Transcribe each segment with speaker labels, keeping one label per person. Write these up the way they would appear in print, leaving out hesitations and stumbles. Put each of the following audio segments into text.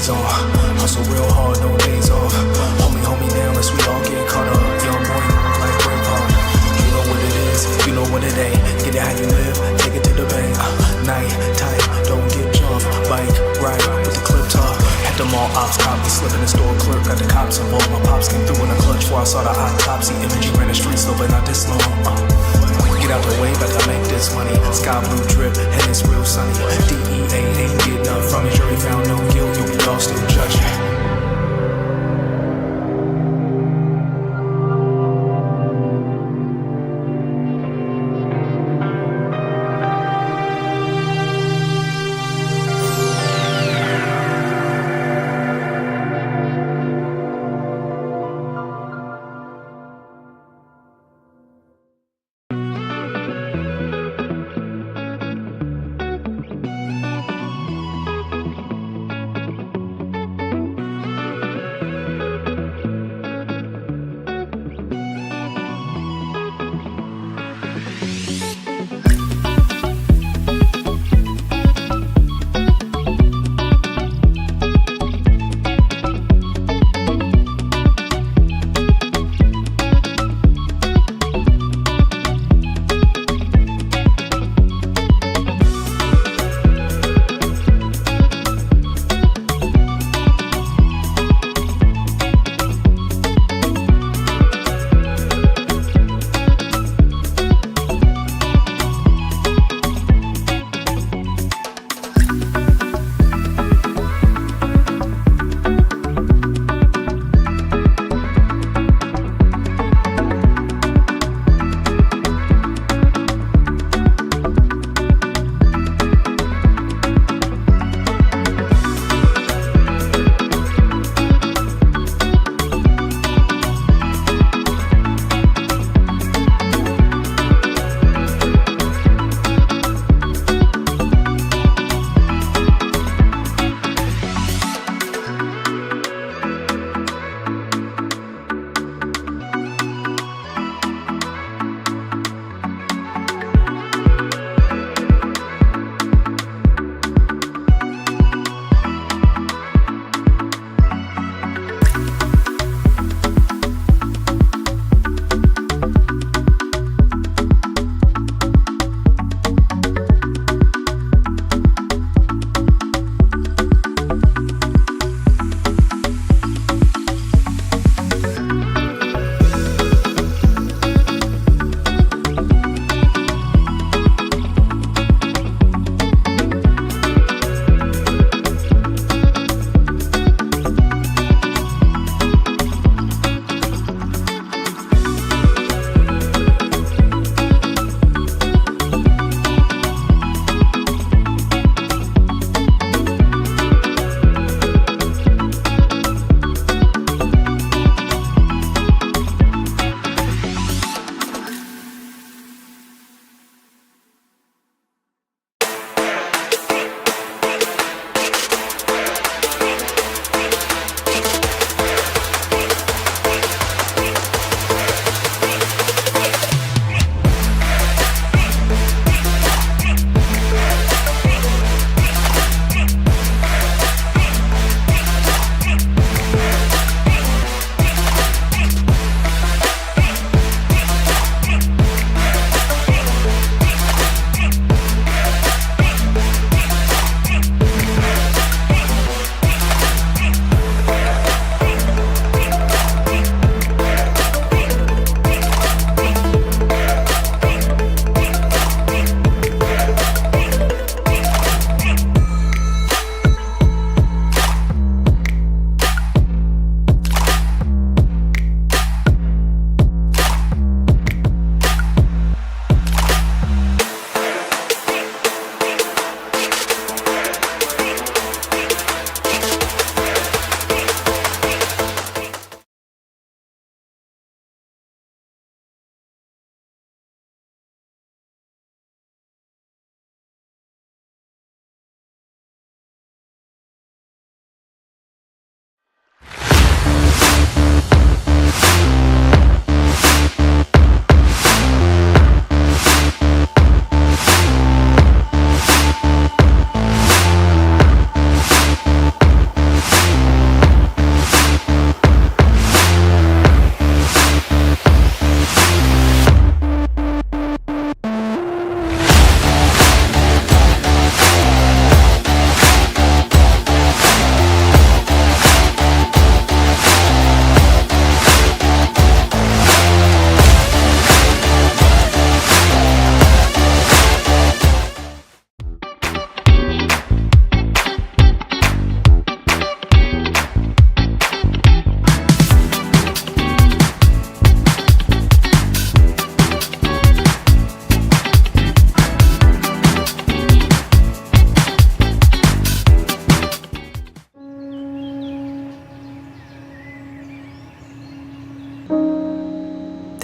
Speaker 1: days on. Hustle real hard, no days off. Hold me down, unless we all get caught up. Young boy, like Braveheart. You know what it is, you know what it ain't. Get it how you live, take it to the bank. Night time, don't get jumped. Bike ride with the clip top. Had them all ops, copy, slipping the store clerk. Got the cops involved. My pops came through in a clutch before I saw the autopsy. Imagery ran the streets, though, but not this long. Get out the way, but I make this money. Sky blue drip, and it's real sunny. DEA ain't get nothing from me. Jury found no guilt, you'll be lost in judgment.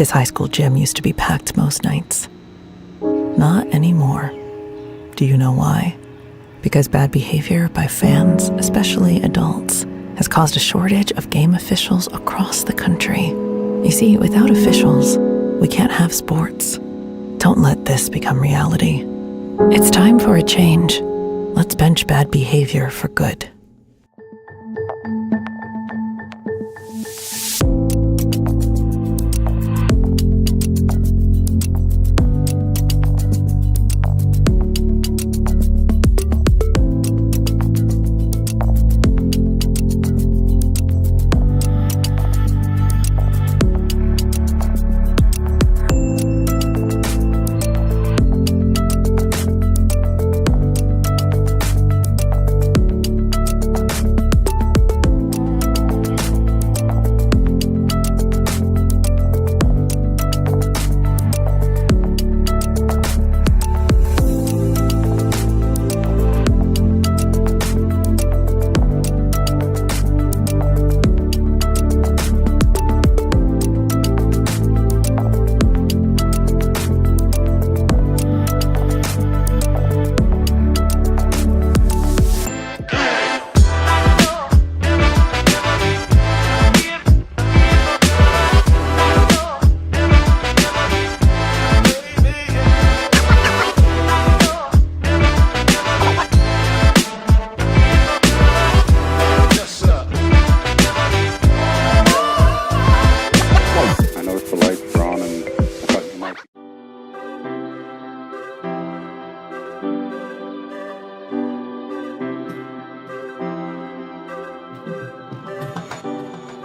Speaker 2: This high school gym used to be packed most nights. Not anymore. Do you know why? Because bad behavior by fans, especially adults, has caused a shortage of game officials across the country. You see, without officials, we can't have sports. Don't let this become reality. It's time for a change. Let's bench bad behavior for good.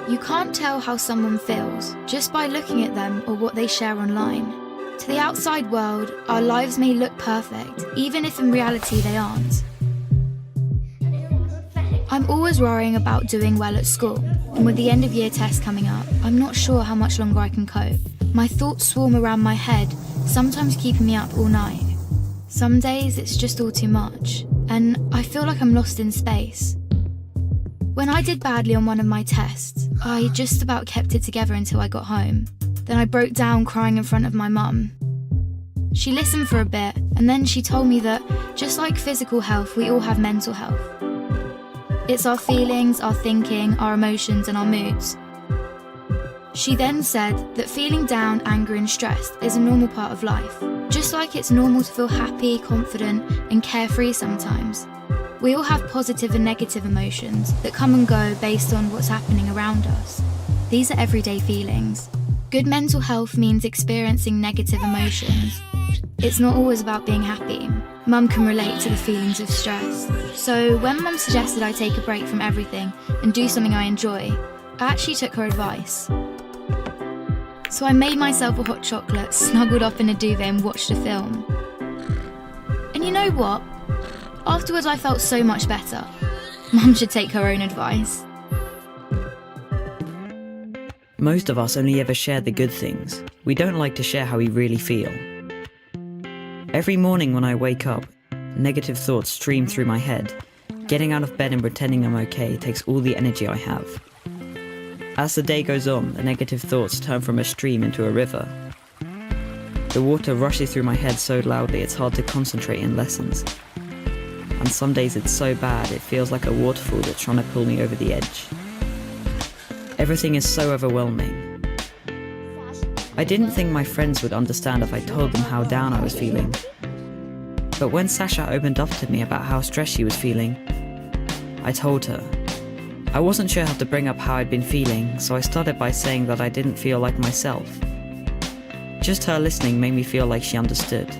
Speaker 3: You can't tell how someone feels just by looking at them or what they share online. To the outside world, our lives may look perfect, even if in reality they aren't. I'm always worrying about doing well at school, and with the end of year test coming up, I'm not sure how much longer I can cope. My thoughts swarm around my head, sometimes keeping me up all night. Some days it's just all too much, and I feel like I'm lost in space. When I did badly on one of my tests, I just about kept it together until I got home. Then I broke down crying in front of my mum. She listened for a bit, and then she told me that, just like physical health, we all have mental health. It's our feelings, our thinking, our emotions, and our moods. She then said that feeling down, angry, and stressed is a normal part of life, just like it's normal to feel happy, confident, and carefree sometimes. We all have positive and negative emotions that come and go based on what's happening around us. These are everyday feelings. Good mental health means experiencing negative emotions. It's not always about being happy. Mum can relate to the feelings of stress. So when Mum suggested I take a break from everything and do something I enjoy, I actually took her advice. So I made myself a hot chocolate, snuggled up in a duvet and watched a film. And you know what? Afterwards I felt so much better. Mum should take her own advice.
Speaker 4: Most of us only ever share the good things. We don't like to share how we really feel. Every morning when I wake up, negative thoughts stream through my head. Getting out of bed and pretending I'm okay takes all the energy I have. As the day goes on, the negative thoughts turn from a stream into a river. The water rushes through my head so loudly it's hard to concentrate in lessons. And some days it's so bad it feels like a waterfall that's trying to pull me over the edge. Everything is so overwhelming. I didn't think my friends would understand if I told them how down I was feeling. But when Sasha opened up to me about how stressed she was feeling, I told her. I wasn't sure how to bring up how I'd been feeling, so I started by saying that I didn't feel like myself. Just her listening made me feel like she understood.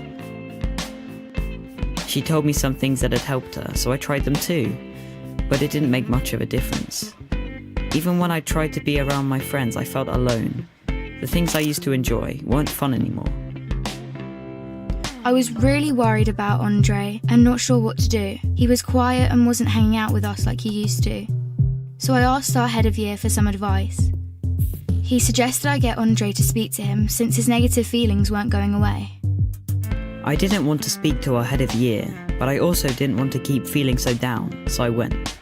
Speaker 4: She told me some things that had helped her, so I tried them too, but it didn't make much of a difference. Even when I tried to be around my friends, I felt alone. The things I used to enjoy weren't fun anymore.
Speaker 3: I was really worried about Andre and not sure what to do. He was quiet and wasn't hanging out with us like he used to. So I asked our head of year for some advice. He suggested I get Andre to speak to him since his negative feelings weren't going away.
Speaker 4: I didn't want to speak to our head of year, but I also didn't want to keep feeling so down, so I went.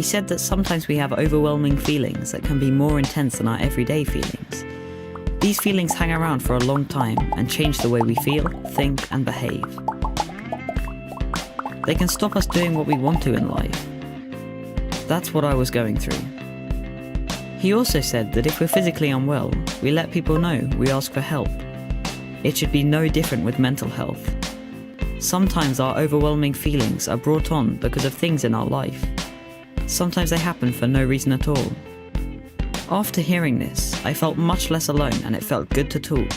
Speaker 4: He said that sometimes we have overwhelming feelings that can be more intense than our everyday feelings. These feelings hang around for a long time and change the way we feel, think, and behave. They can stop us doing what we want to in life. That's what I was going through. He also said that if we're physically unwell, we let people know, we ask for help. It should be no different with mental health. Sometimes our overwhelming feelings are brought on because of things in our life. Sometimes they happen for no reason at all. After hearing this, I felt much less alone and it felt good to talk.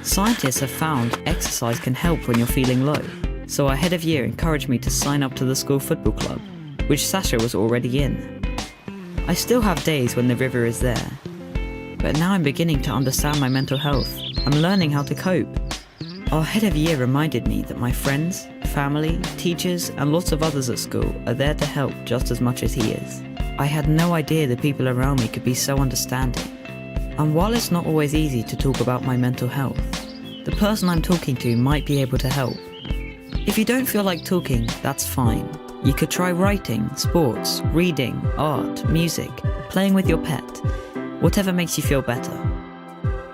Speaker 4: Scientists have found exercise can help when you're feeling low, so our head of year encouraged me to sign up to the school football club, which Sasha was already in. I still have days when the river is there, but now I'm beginning to understand my mental health. I'm learning how to cope. Our head of year reminded me that my friends, family, teachers, and lots of others at school are there to help just as much as he is. I had no idea the people around me could be so understanding. And while it's not always easy to talk about my mental health, the person I'm talking to might be able to help. If you don't feel like talking, that's fine. You could try writing, sports, reading, art, music, playing with your pet, whatever makes you feel better.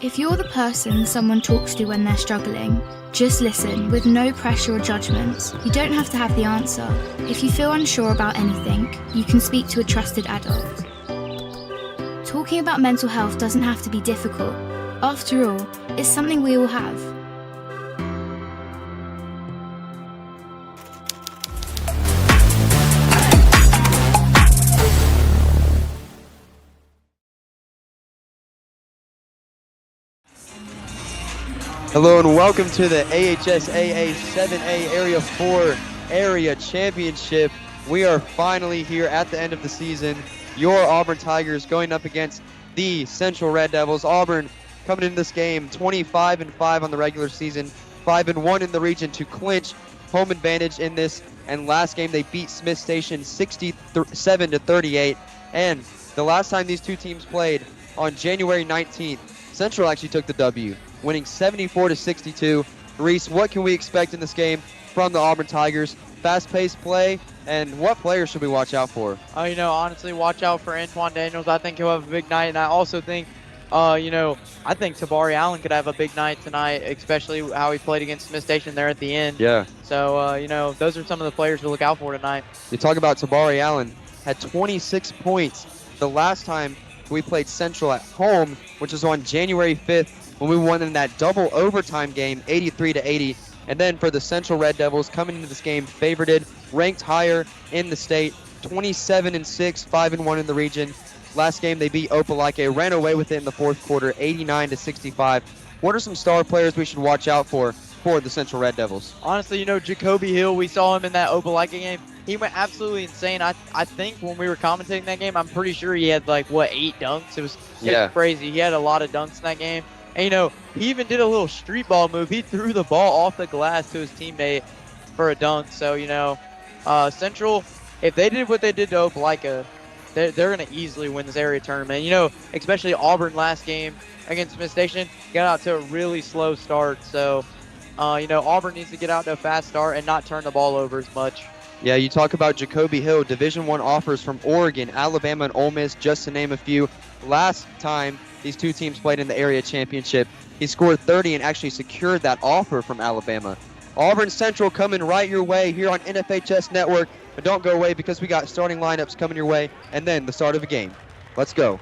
Speaker 3: If you're the person someone talks to when they're struggling, just listen with no pressure or judgments. You don't have to have the answer. If you feel unsure about anything, you can speak to a trusted adult. Talking about mental health doesn't have to be difficult. After all, it's something we all have.
Speaker 5: Hello and welcome to the AHSAA 7A Area 4 Area Championship. We are finally here at the end of the season. Your Auburn Tigers going up against the Central Red Devils. Auburn coming into this game 25-5 on the regular season, 5-1 in the region to clinch home advantage in this. And last game they beat Smith Station 67-38. And the last time these two teams played on January 19th, Central actually took the W, winning 74-62. Reese, what can we expect in this game from the Auburn Tigers? Fast-paced play, and what players should we watch out for?
Speaker 6: Honestly, watch out for Antoine Daniels. I think he'll have a big night, and I also think, I think Tabari Allen could have a big night tonight, especially how he played against Smith Station there at the end.
Speaker 5: Yeah.
Speaker 6: So, those are some of the players to look out for tonight.
Speaker 5: You talk about Tabari Allen, had 26 points the last time we played Central at home, which was on January 5th when we won in that double overtime game, 83-80. And then for the Central Red Devils, coming into this game favorited, ranked higher in the state, 27-6, 5-1 in the region. Last game they beat Opelika, ran away with it in the fourth quarter, 89-65. What are some star players we should watch out for the Central Red Devils?
Speaker 6: Honestly, Jacoby Hill, we saw him in that Opelika game. He went absolutely insane. I think when we were commentating that game, I'm pretty sure he had 8 dunks. It was crazy. He had a lot of dunks in that game. And he even did a little street ball move. He threw the ball off the glass to his teammate for a dunk. So, Central, if they did what they did to Opelika, they're going to easily win this area tournament. Especially Auburn last game against Smith Station got out to a really slow start. So, Auburn needs to get out to a fast start and not turn the ball over as much.
Speaker 5: Yeah, you talk about Jacoby Hill, Division I offers from Oregon, Alabama, and Ole Miss, just to name a few. Last time these two teams played in the area championship, he scored 30 and actually secured that offer from Alabama. Auburn Central coming right your way here on NFHS Network. But don't go away because we got starting lineups coming your way and then the start of a game. Let's go.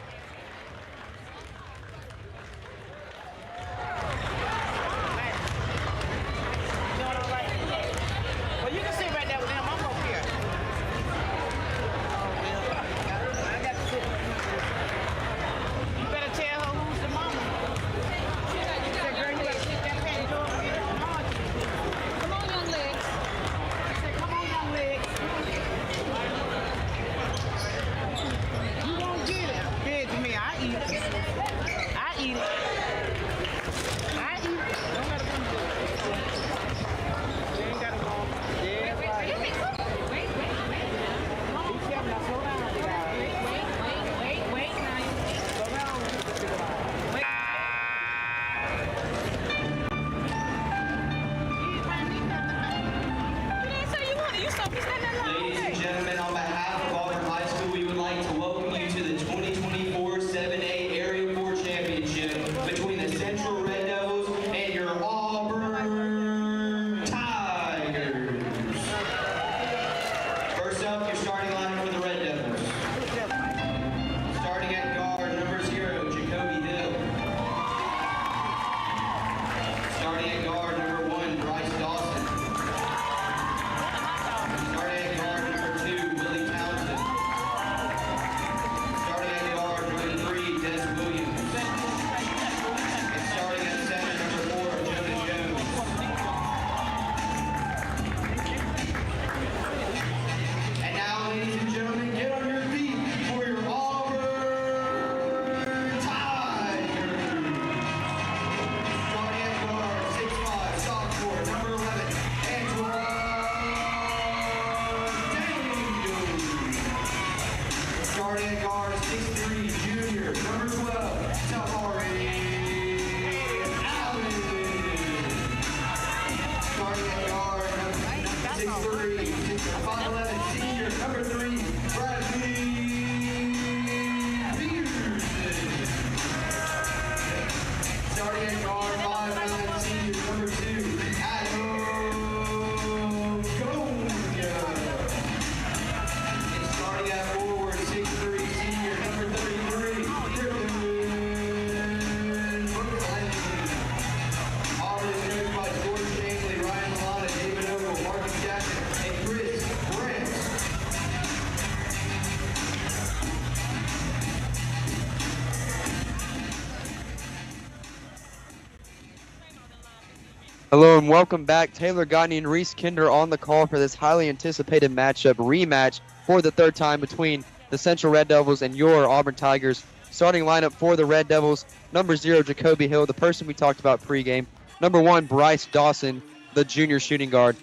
Speaker 5: Hello and welcome back. Taylor Gagne and Reese Kinder on the call for this highly anticipated rematch for the third time between the Central Red Devils and your Auburn Tigers. Starting lineup for the Red Devils, number 0, Jacoby Hill, the person we talked about pregame. Number 1, Bryce Dawson, the junior shooting guard.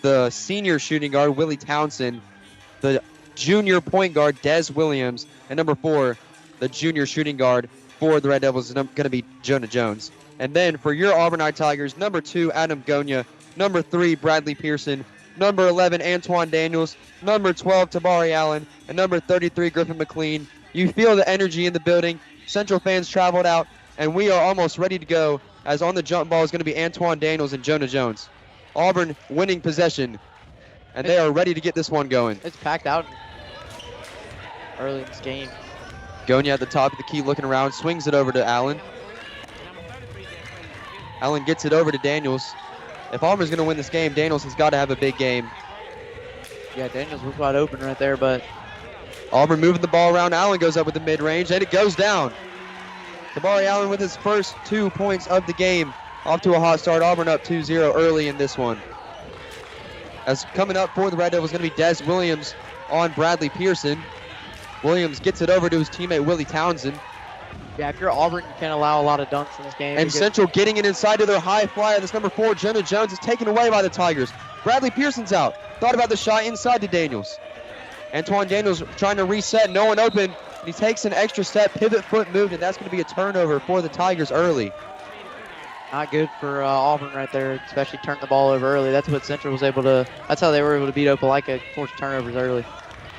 Speaker 5: The senior shooting guard, Willie Townsend. The junior point guard, Des Williams. And number 4, the junior shooting guard for the Red Devils is going to be Jonah Jones. And then for your Auburn High Tigers, number 2, Adam Gonya. Number 3, Bradley Pearson. Number 11, Antoine Daniels. Number 12, Tabari Allen. And number 33, Griffin McLean. You feel the energy in the building. Central fans traveled out, and we are almost ready to go, as on the jump ball is going to be Antoine Daniels and Jonah Jones. Auburn winning possession, and they are ready to get this one going.
Speaker 6: It's packed out early in this game.
Speaker 5: Gonya at the top of the key looking around, swings it over to Allen. Allen gets it over to Daniels. If Auburn's going to win this game, Daniels has got to have a big game.
Speaker 6: Yeah, Daniels was wide open right there, but
Speaker 5: Auburn moving the ball around. Allen goes up with the mid-range, and it goes down. Tabari Allen with his first 2 points of the game. Off to a hot start. Auburn up 2-0 early in this one. As coming up for the Red Devils is going to be Des Williams on Bradley Pearson. Williams gets it over to his teammate Willie Townsend.
Speaker 6: yeah, if you're Auburn, you can't allow a lot of dunks in this game.
Speaker 5: And Central getting it inside to their high flyer. This number 4, Jonah Jones, is taken away by the Tigers. Bradley Pearson's out. Thought about the shot inside to Daniels. Antoine Daniels trying to reset, no one open. And he takes an extra step, pivot foot moved, and that's going to be a turnover for the Tigers early.
Speaker 6: Not good for Auburn right there, especially turn the ball over early. That's what Central was able to, that's how they were able to beat Opelika, force turnovers early.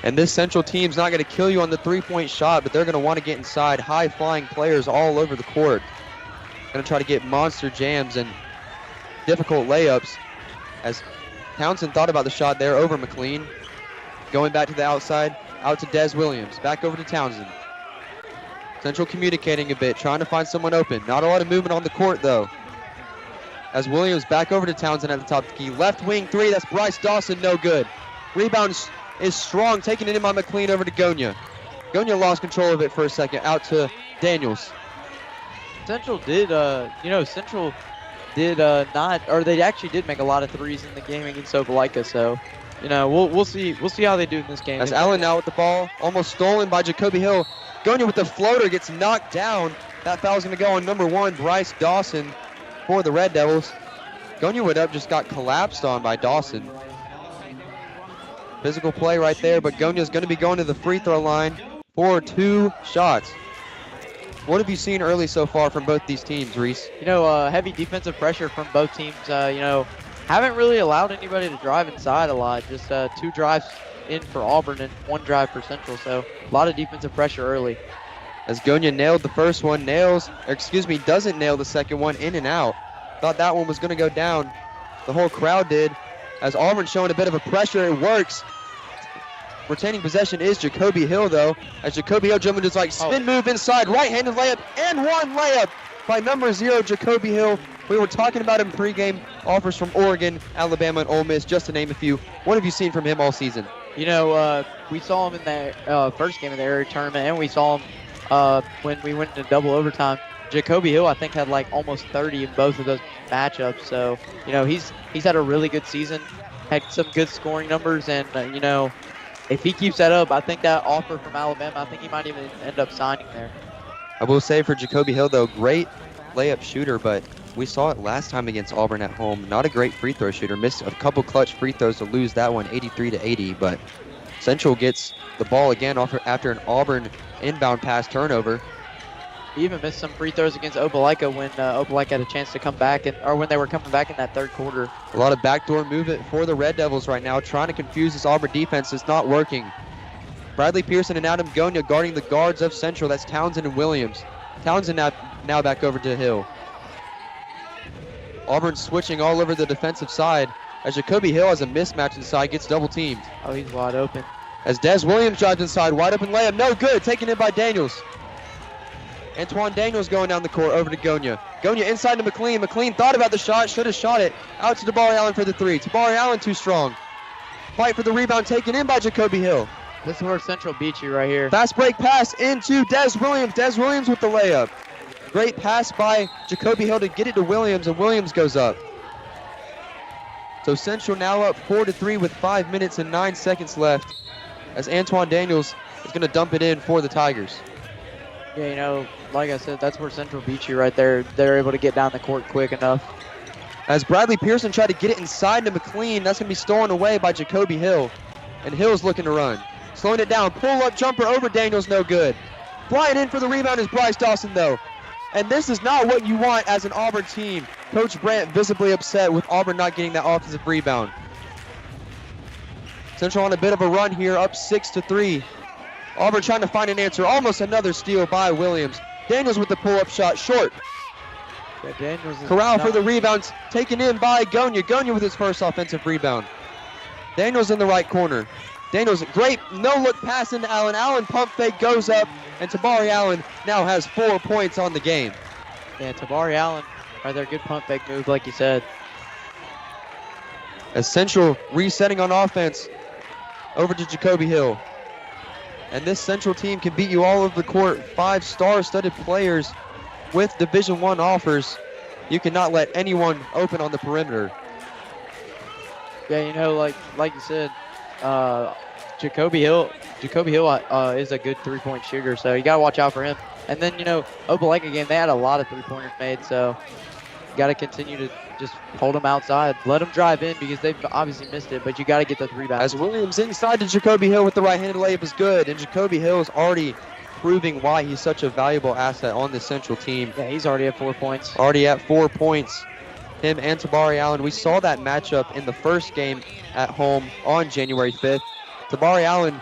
Speaker 5: And this Central team's not going to kill you on the three-point shot, but they're going to want to get inside. High-flying players all over the court. Going to try to get monster jams and difficult layups. As Townsend thought about the shot there over McLean. Going back to the outside, out to Des Williams. Back over to Townsend. Central communicating a bit, trying to find someone open. Not a lot of movement on the court, though. As Williams back over to Townsend at the top of the key. Left wing three, that's Bryce Dawson, no good. Rebound is strong, taking it in by McLean over to Gonya. Gonya lost control of it for a second, out to Daniels.
Speaker 6: Central did, Central did not, or they actually did make a lot of threes in the game against Opelika, so, we'll see how they do in this game.
Speaker 5: As Allen now with the ball, almost stolen by Jacoby Hill. Gonya with the floater gets knocked down. That foul's going to go on number 1, Bryce Dawson, for the Red Devils. Gonya would up just got collapsed on by Dawson. Physical play right there, but Gonya's going to be going to the free throw line for 2 shots. What have you seen early so far from both these teams, Reese?
Speaker 6: Heavy defensive pressure from both teams. Haven't really allowed anybody to drive inside a lot. Just 2 drives in for Auburn and 1 drive for Central. So a lot of defensive pressure early.
Speaker 5: As Gonya nailed the first one, doesn't nail the second one, in and out. Thought that one was going to go down. The whole crowd did. As Auburn showing a bit of a pressure, it works. Retaining possession is Jacoby Hill, though. As Jacoby Hill jumping just like spin move inside, right-handed layup, and 1 layup by number 0, Jacoby Hill. We were talking about him pregame. Offers from Oregon, Alabama, and Ole Miss, just to name a few. What have you seen from him all season?
Speaker 6: We saw him in the first game of the area tournament, and we saw him when we went into double overtime. Jacoby Hill, I think, had like almost 30 in both of those matchups. So, he's had a really good season, had some good scoring numbers, and, if he keeps that up, I think that offer from Alabama, I think he might even end up signing there.
Speaker 5: I will say for Jacoby Hill, though, great layup shooter, but we saw it last time against Auburn at home. Not a great free throw shooter. Missed a couple clutch free throws to lose that one, 83-80, but Central gets the ball again after an Auburn inbound pass turnover.
Speaker 6: He even missed some free throws against Opelika when Opelika had a chance to come back, or when they were coming back in that third quarter.
Speaker 5: A lot of backdoor movement for the Red Devils right now, trying to confuse this Auburn defense. It's not working. Bradley Pearson and Adam Gonya guarding the guards of Central. That's Townsend and Williams. Townsend now back over to Hill. Auburn switching all over the defensive side as Jacoby Hill has a mismatch inside, gets double teamed.
Speaker 6: Oh, he's wide open.
Speaker 5: As Des Williams drives inside, wide open layup, no good, taken in by Daniels. Antoine Daniels going down the court over to Gonya. Gonya inside to McLean. McLean thought about the shot, should have shot it. Out to Tabari Allen for the three. Tabari Allen too strong. Fight for the rebound taken in by Jacoby Hill.
Speaker 6: This is where Central beats you right here.
Speaker 5: Fast break pass into Des Williams. Des Williams with the layup. Great pass by Jacoby Hill to get it to Williams, and Williams goes up. So Central now up 4-3 with 5 minutes and 9 seconds left as Antoine Daniels is going to dump it in for the Tigers.
Speaker 6: Yeah, you know, like I said, that's where Central beats you right there. They're able to get down the court quick enough.
Speaker 5: As Bradley Pearson tried to get it inside to McLean, that's going to be stolen away by Jacoby Hill. And Hill's looking to run. Slowing it down, pull-up jumper over Daniels, no good. Flying in for the rebound is Bryce Dawson, though. And this is not what you want as an Auburn team. Coach Brandt visibly upset with Auburn not getting that offensive rebound. Central on a bit of a run here, up 6-3. Auburn trying to find an answer. Almost another steal by Williams. Daniels with the pull-up shot, short.
Speaker 6: Yeah, Daniels is
Speaker 5: Corral for the rebounds, taken in by Gonya. Gonya with his first offensive rebound. Daniels in the right corner. Daniels, great no-look pass into Allen. Allen pump fake goes up, and Tabari Allen now has 4 points on the game.
Speaker 6: Yeah, Tabari Allen, right there, good pump fake move, like you said.
Speaker 5: As Central resetting on offense, over to Jacoby Hill. And this Central team can beat you all over the court. 5 star-studded players with Division I offers. You cannot let anyone open on the perimeter.
Speaker 6: Yeah, you know, like you said, Jacoby Hill is a good three-point shooter, so you got to watch out for him. And then, you know, Opelika game, they had a lot of three-pointers made, so you got to continue to just hold them outside. Let them drive in because they've obviously missed it, but you got to get those rebounds.
Speaker 5: As Williams inside to Jacoby Hill with the right-handed layup is good, and Jacoby Hill is already proving why he's such a valuable asset on this Central team.
Speaker 6: Yeah, he's already at 4 points.
Speaker 5: Already at 4 points. Him and Tabari Allen. We saw that matchup in the first game at home on January 5th. Tabari Allen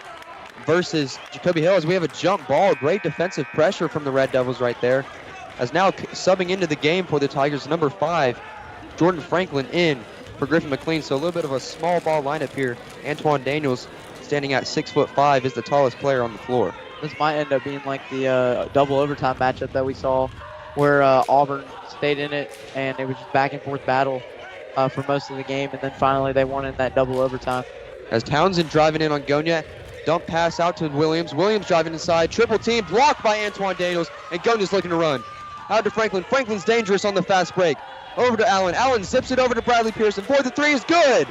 Speaker 5: versus Jacoby Hill as we have a jump ball. Great defensive pressure from the Red Devils right there. As now subbing into the game for the Tigers, number 5, Jordan Franklin in for Griffin McLean. So a little bit of a small ball lineup here. Antoine Daniels, standing at 6'5", is the tallest player on the floor.
Speaker 6: This might end up being like the double overtime matchup that we saw where Auburn stayed in it and it was just back and forth battle for most of the game, and then finally they won in that double overtime.
Speaker 5: As Townsend driving in on Gonya, dump pass out to Williams. Williams driving inside, triple team, blocked by Antoine Daniels, and Gonya's looking to run. Out to Franklin. Franklin's dangerous on the fast break. Over to Allen. Allen zips it over to Bradley Pearson. For the three is good.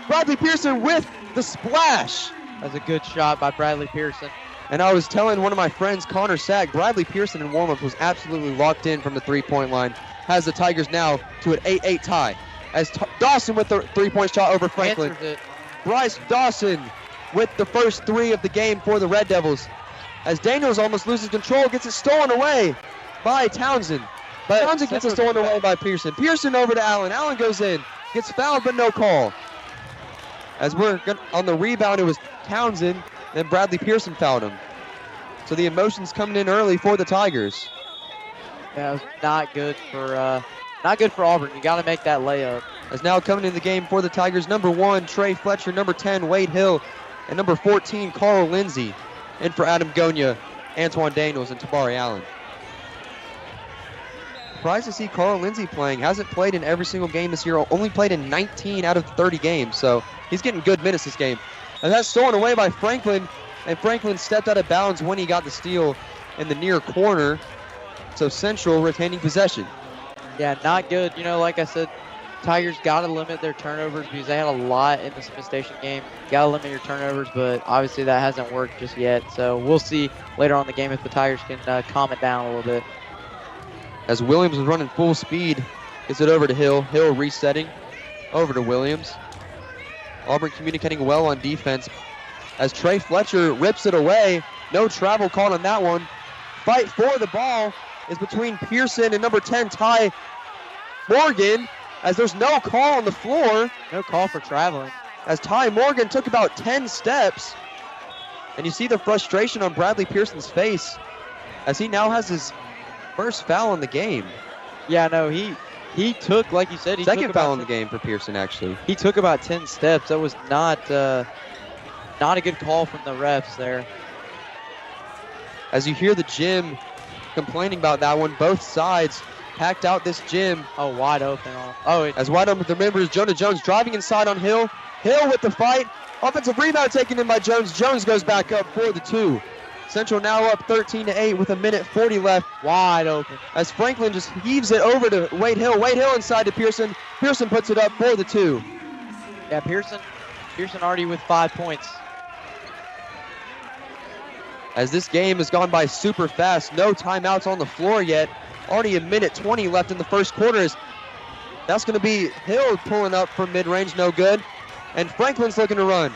Speaker 5: Bradley Pearson with the splash.
Speaker 6: That's a good shot by Bradley Pearson.
Speaker 5: And I was telling one of my friends, Connor Sack, Bradley Pearson in warm-up was absolutely locked in from the three-point line. Has the Tigers now to an 8-8 tie. As Dawson with the three-point shot over Franklin.
Speaker 6: Answers it.
Speaker 5: Bryce Dawson with the first three of the game for the Red Devils. As Daniels almost loses control, gets it stolen away by Townsend. But Townsend gets it stolen away by Pearson. Pearson over to Allen. Allen goes in. Gets fouled, but no call. As we're on the rebound, it was Townsend. Then Bradley Pearson fouled him. So the emotions coming in early for the Tigers.
Speaker 6: Yeah, it was not good for Auburn. You got to make that layup.
Speaker 5: As now coming in the game for the Tigers, number 1, Trey Fletcher, number 10, Wade Hill, and number 14, Carl Lindsay. In for Adam Gonya, Antoine Daniels, and Tabari Allen. Surprised to see Carl Lindsay playing. Hasn't played in every single game this year. Only played in 19 out of 30 games. So he's getting good minutes this game. And that's stolen away by Franklin. And Franklin stepped out of bounds when he got the steal in the near corner. So Central retaining possession.
Speaker 6: Yeah, not good. You know, like I said, Tigers got to limit their turnovers because they had a lot in the Smith Station game. Got to limit your turnovers, but obviously that hasn't worked just yet. So we'll see later on in the game if the Tigers can calm it down a little bit.
Speaker 5: As Williams is running full speed, gets it over to Hill. Hill resetting over to Williams. Auburn communicating well on defense. As Trey Fletcher rips it away. No travel called on that one. Fight for the ball is between Pearson and number 10, Ty Morgan. As there's no call on the floor.
Speaker 6: No call for traveling.
Speaker 5: As Ty Morgan took about 10 steps. And you see the frustration on Bradley Pearson's face as he now has his first foul in the game.
Speaker 6: Yeah, no, he He took, like you said,
Speaker 5: second foul in the game for Pearson, actually.
Speaker 6: He took about 10 steps. That was not a good call from the refs there.
Speaker 5: As you hear the gym complaining about that one, both sides packed out this gym.
Speaker 6: Oh, wide open.
Speaker 5: As wide open with the members, Jonah Jones driving inside on Hill. Hill with the fight. Offensive rebound taken in by Jones. Jones goes back up for the 2. Central now up 13-8 with 1:40 left.
Speaker 6: Wide open.
Speaker 5: As Franklin just heaves it over to Wade Hill. Wade Hill inside to Pearson. Pearson puts it up for the 2.
Speaker 6: Yeah, Pearson already with 5 points.
Speaker 5: As this game has gone by super fast. No timeouts on the floor yet. Already 1:20 left in the first quarter. That's going to be Hill pulling up from mid-range, no good. And Franklin's looking to run.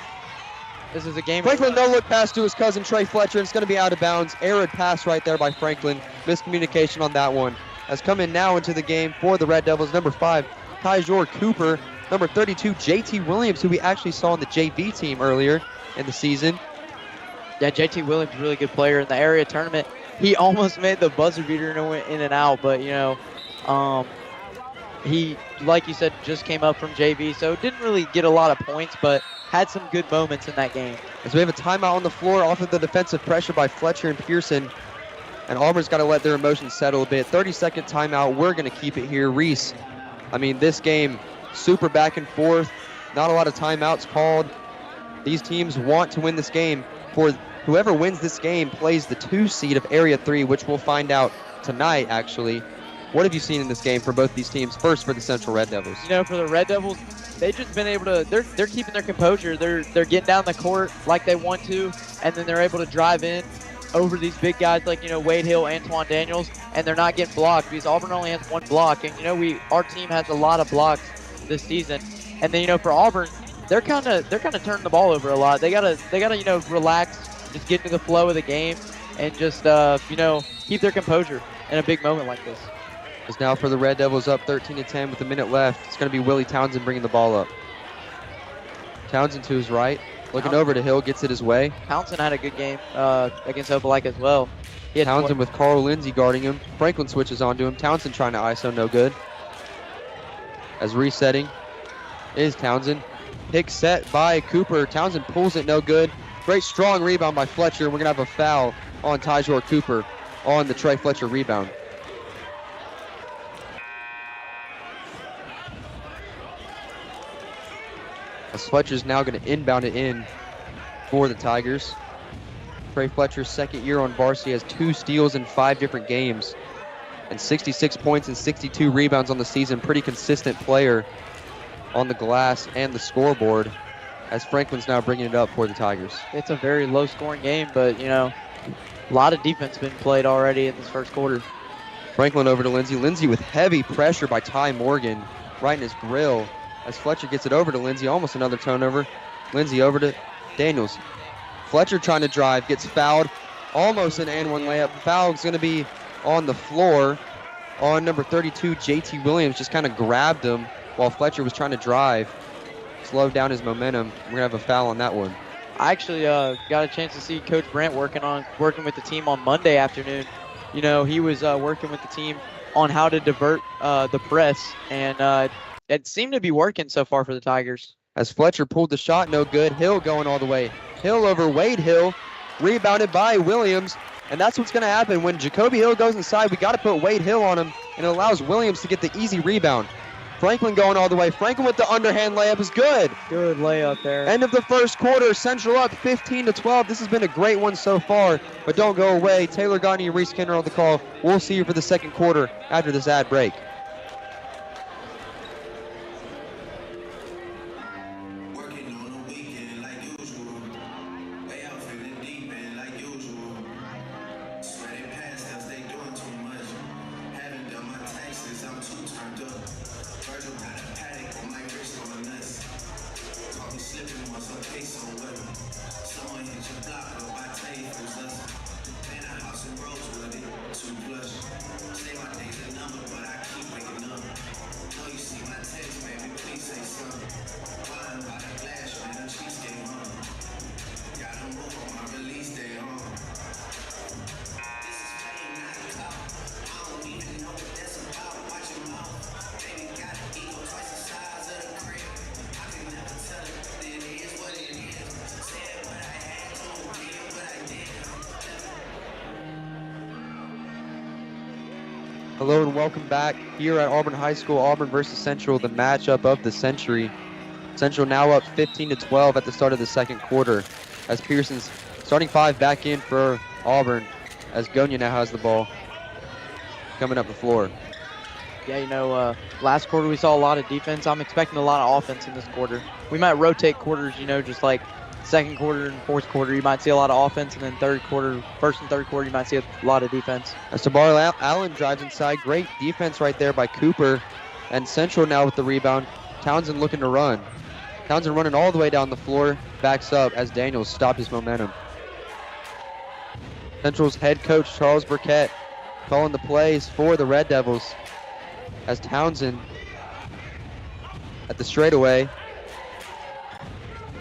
Speaker 6: This is a game.
Speaker 5: Franklin no look pass to his cousin Trey Fletcher. It's going to be out of bounds. Arid pass right there by Franklin. Miscommunication on that one. Has come in now into the game for the Red Devils. Number 5, Tyjor Cooper. Number 32, JT Williams, who we actually saw on the JV team earlier in the season.
Speaker 6: Yeah, JT Williams, really good player in the area tournament. He almost made the buzzer beater and went in and out, but he, like you said, just came up from JV, so didn't really get a lot of points, but had some good moments in that game.
Speaker 5: As we have a timeout on the floor off of the defensive pressure by Fletcher and Pearson, and Auburn's got to let their emotions settle a bit. 30-second timeout. We're going to keep it here. Reese, I mean, this game, super back and forth. Not a lot of timeouts called. These teams want to win this game. For whoever wins this game plays the 2 seed of Area 3, which we'll find out tonight, actually. What have you seen in this game for both these teams? First, for the Central Red Devils.
Speaker 6: For the Red Devils, they've just been able to, they're keeping their composure. They're getting down the court like they want to, and then they're able to drive in over these big guys like, Wade Hill, Antoine Daniels, and they're not getting blocked because Auburn only has 1 block. And, our team has a lot of blocks this season. And then, for Auburn, they're kind of turning the ball over a lot. They gotta relax, just get into the flow of the game, and just keep their composure in a big moment like this.
Speaker 5: Is now for the Red Devils up 13-10 with a minute left. It's going to be Willie Townsend bringing the ball up. Townsend to his right, looking over to Hill, gets it his way.
Speaker 6: Townsend had a good game against Opelika as well.
Speaker 5: Townsend with Carl Lindsay guarding him. Franklin switches onto him. Townsend trying to ISO, no good. As resetting is Townsend. Pick set by Cooper. Townsend pulls it, no good. Great strong rebound by Fletcher. We're going to have a foul on Tyjor Cooper on the Trey Fletcher rebound. As Fletcher's now going to inbound it in for the Tigers. Trey Fletcher's second year on varsity has 2 steals in 5 different games and 66 points and 62 rebounds on the season. Pretty consistent player on the glass and the scoreboard, as Franklin's now bringing it up for the Tigers.
Speaker 6: It's a very low-scoring game, but, a lot of defense been played already in this first quarter.
Speaker 5: Franklin over to Lindsay. Lindsay with heavy pressure by Ty Morgan right in his grill. As Fletcher gets it over to Lindsay, almost another turnover. Lindsay over to Daniels. Fletcher trying to drive, gets fouled. Almost an and 1 layup. Foul's going to be on the floor on number 32, JT Williams. Just kind of grabbed him while Fletcher was trying to drive. Slowed down his momentum. We're going to have a foul on that one.
Speaker 6: I actually got a chance to see Coach Brent working with the team on Monday afternoon. He was working with the team on how to divert the press, and it seemed to be working so far for the Tigers.
Speaker 5: As Fletcher pulled the shot, no good. Hill going all the way. Hill over Wade Hill, rebounded by Williams, and that's what's going to happen. When Jacoby Hill goes inside, we got to put Wade Hill on him, and it allows Williams to get the easy rebound. Franklin going all the way. Franklin with the underhand layup is good.
Speaker 6: Good layup there.
Speaker 5: End of the first quarter. Central up 15-12. This has been a great one so far, but don't go away. Taylor Gagne and Reese Kenner on the call. We'll see you for the second quarter after this ad break. Hello and welcome back here at Auburn High School, Auburn versus Central, the matchup of the century. Central now up 15-12 at the start of the second quarter as Pearson's starting five back in for Auburn as Gonya now has the ball coming up the floor.
Speaker 6: Yeah, last quarter we saw a lot of defense. I'm expecting a lot of offense in this quarter. We might rotate quarters, just like second quarter and fourth quarter, you might see a lot of offense, and then first and third quarter, you might see a lot of defense.
Speaker 5: As Tabari Allen drives inside, great defense right there by Cooper, and Central now with the rebound. Townsend looking to run. Townsend running all the way down the floor, backs up as Daniels stopped his momentum. Central's head coach Charles Burkett calling the plays for the Red Devils as Townsend at the straightaway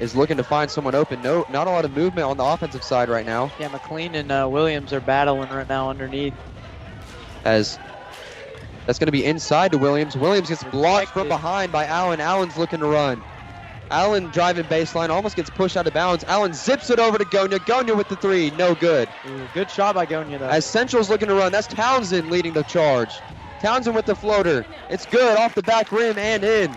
Speaker 5: is looking to find someone open. No, not a lot of movement on the offensive side right now.
Speaker 6: Yeah, McLean and Williams are battling right now underneath.
Speaker 5: As that's going to be inside to Williams. Williams gets blocked from behind by Allen. Allen's looking to run. Allen driving baseline, almost gets pushed out of bounds. Allen zips it over to Gonya. Gonya with the three, no good.
Speaker 6: Ooh, good shot by Gonya though.
Speaker 5: As Central's looking to run, that's Townsend leading the charge. Townsend with the floater. It's good off the back rim and in.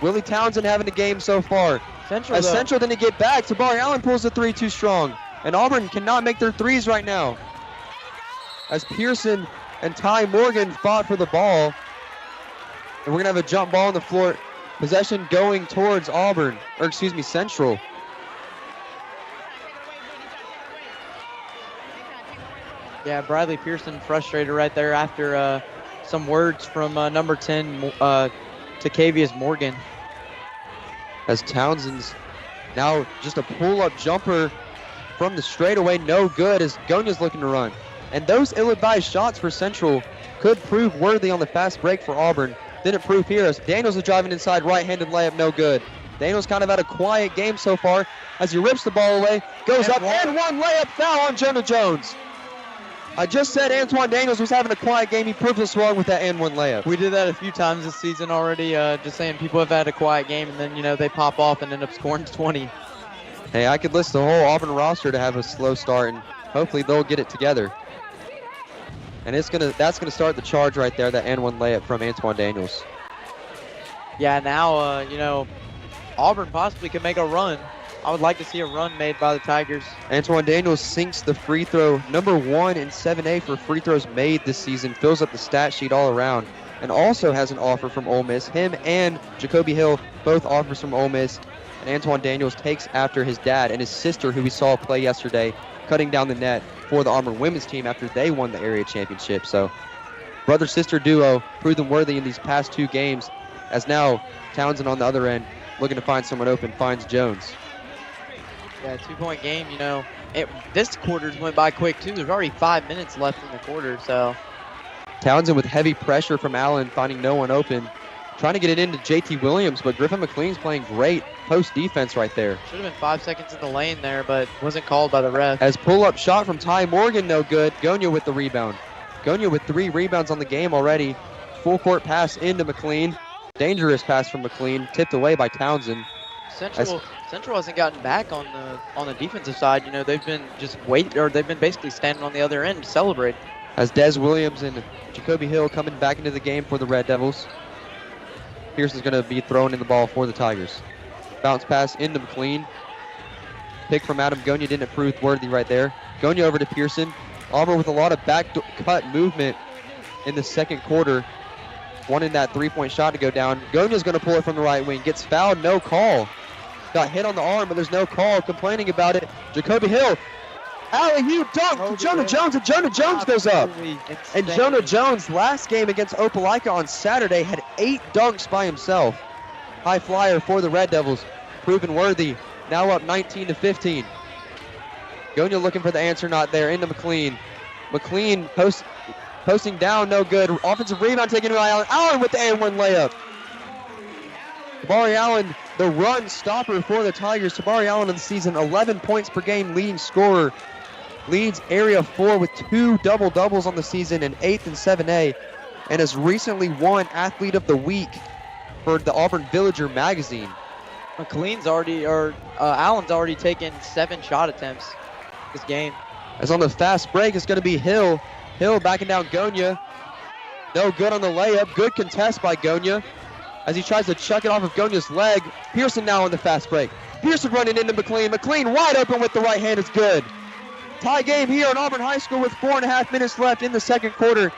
Speaker 5: Willie Townsend having a game so far.
Speaker 6: Central
Speaker 5: didn't get back. Tabari Allen pulls the three too strong. And Auburn cannot make their threes right now. As Pearson and Ty Morgan fought for the ball. And we're going to have a jump ball on the floor. Possession going towards Central.
Speaker 6: Yeah, Bradley Pearson frustrated right there after some words from number 10, Tacavius Morgan.
Speaker 5: As Townsend's now just a pull-up jumper from the straightaway, no good as Gonya's looking to run. And those ill-advised shots for Central could prove worthy on the fast break for Auburn. Didn't prove here as Daniels is driving inside, right-handed layup, no good. Daniels kind of had a quiet game so far as he rips the ball away, goes up, and one layup foul on Jonah Jones. I just said Antoine Daniels was having a quiet game. He proved us wrong with that and one layup.
Speaker 6: We did that a few times this season already, just saying people have had a quiet game and then, they pop off and end up scoring 20.
Speaker 5: Hey, I could list the whole Auburn roster to have a slow start, and hopefully they'll get it together. And that's gonna start the charge right there, that and one layup from Antoine Daniels.
Speaker 6: Yeah, now, Auburn possibly could make a run. I would like to see a run made by the Tigers.
Speaker 5: Antoine Daniels sinks the free throw, number 1 in 7A for free throws made this season, fills up the stat sheet all around, and also has an offer from Ole Miss. Him and Jacoby Hill, both offers from Ole Miss, and Antoine Daniels takes after his dad and his sister, who we saw play yesterday, cutting down the net for the Auburn women's team after they won the area championship. So, brother-sister duo proven worthy in these past 2 games, as now Townsend on the other end, looking to find someone open, finds Jones.
Speaker 6: Yeah, 2-point game, this quarter's went by quick too. There's already 5 minutes left in the quarter, so.
Speaker 5: Townsend with heavy pressure from Allen, finding no one open. Trying to get it into JT Williams, but Griffin McLean's playing great post defense right there.
Speaker 6: Should have been 5 seconds in the lane there, but wasn't called by the ref.
Speaker 5: As pull-up shot from Ty Morgan, no good. Gonya with the rebound. Gonya with 3 rebounds on the game already. Full court pass into McLean. Dangerous pass from McLean, tipped away by Townsend.
Speaker 6: Central hasn't gotten back on the defensive side. They've been they've been basically standing on the other end to celebrate.
Speaker 5: As Des Williams and Jacoby Hill coming back into the game for the Red Devils. Pearson's going to be throwing in the ball for the Tigers. Bounce pass into McLean. Pick from Adam Gonya didn't prove worthy right there. Gonya over to Pearson. Auburn with a lot of back cut movement in the second quarter. Wanting that 3-point shot to go down. Gonya's going to pull it from the right wing. Gets fouled, no call. Got hit on the arm, but there's no call. Complaining about it. Jacoby Hill. Alley-oop dunk to Jonah Jones, and Jonah Jones goes up. And Jonah Jones, last game against Opelika on Saturday, had 8 dunks by himself. High flyer for the Red Devils. Proven worthy. Now up 19-15. Gonya looking for the answer, not there. Into McLean. McLean posting down, no good. Offensive rebound taken by Allen. Allen with the and-one layup. Tabari Allen, the run stopper for the Tigers. Tabari Allen in the season, 11 points per game, leading scorer. Leads Area 4 with 2 double-doubles on the season and 8th in 7A. And has recently won Athlete of the Week for the Auburn Villager magazine.
Speaker 6: Allen's already taken 7 shot attempts this game.
Speaker 5: As on the fast break, it's going to be Hill. Hill backing down Gonya. No good on the layup. Good contest by Gonya as he tries to chuck it off of Gonya's leg. Pearson now on the fast break. Pearson running into McLean. McLean wide open with the right hand. It's good. Tie game here at Auburn High School with 4.5 minutes left in the second quarter.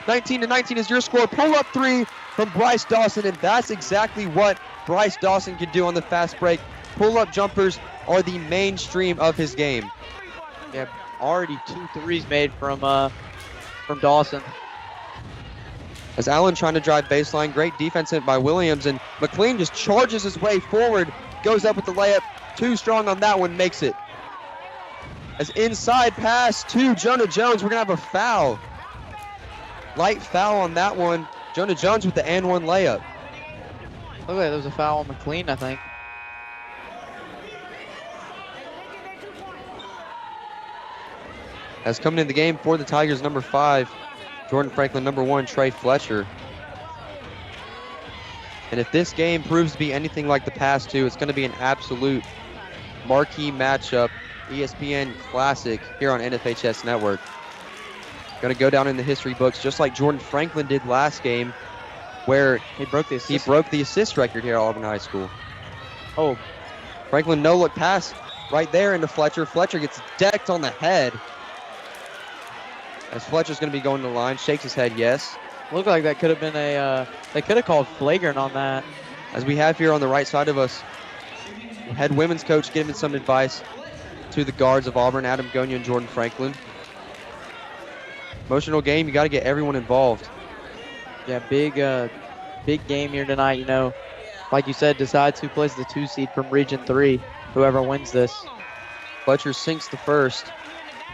Speaker 5: 19-19 is your score. Pull up three from Bryce Dawson, and that's exactly what Bryce Dawson can do on the fast break. Pull up jumpers are the mainstream of his game.
Speaker 6: Yeah, already 2 threes made from Dawson.
Speaker 5: As Allen trying to drive baseline, great defense by Williams, and McLean just charges his way forward, goes up with the layup, too strong on that one, makes it. As inside pass to Jonah Jones, we're gonna have a foul. Light foul on that one. Jonah Jones with the and one layup.
Speaker 6: Look like there was a foul on McLean, I think.
Speaker 5: As coming in the game for the Tigers, number 5, Jordan Franklin, number 1, Trey Fletcher. And if this game proves to be anything like the past two, it's going to be an absolute marquee matchup, ESPN classic here on NFHS Network. Going to go down in the history books just like Jordan Franklin did last game, where
Speaker 6: he broke the
Speaker 5: assist record here at Auburn High School.
Speaker 6: Oh,
Speaker 5: Franklin no-look pass right there into Fletcher. Fletcher gets decked on the head. As Fletcher's going to be going to the line, shakes his head yes.
Speaker 6: Looked like that could have been they could have called flagrant on that.
Speaker 5: As we have here on the right side of us, head women's coach giving some advice to the guards of Auburn, Adam Gonya and Jordan Franklin. Emotional game, you got to get everyone involved.
Speaker 6: Yeah, big game here tonight. You know, like you said, decides who plays the 2 seed from Region 3, whoever wins this.
Speaker 5: Fletcher sinks the first.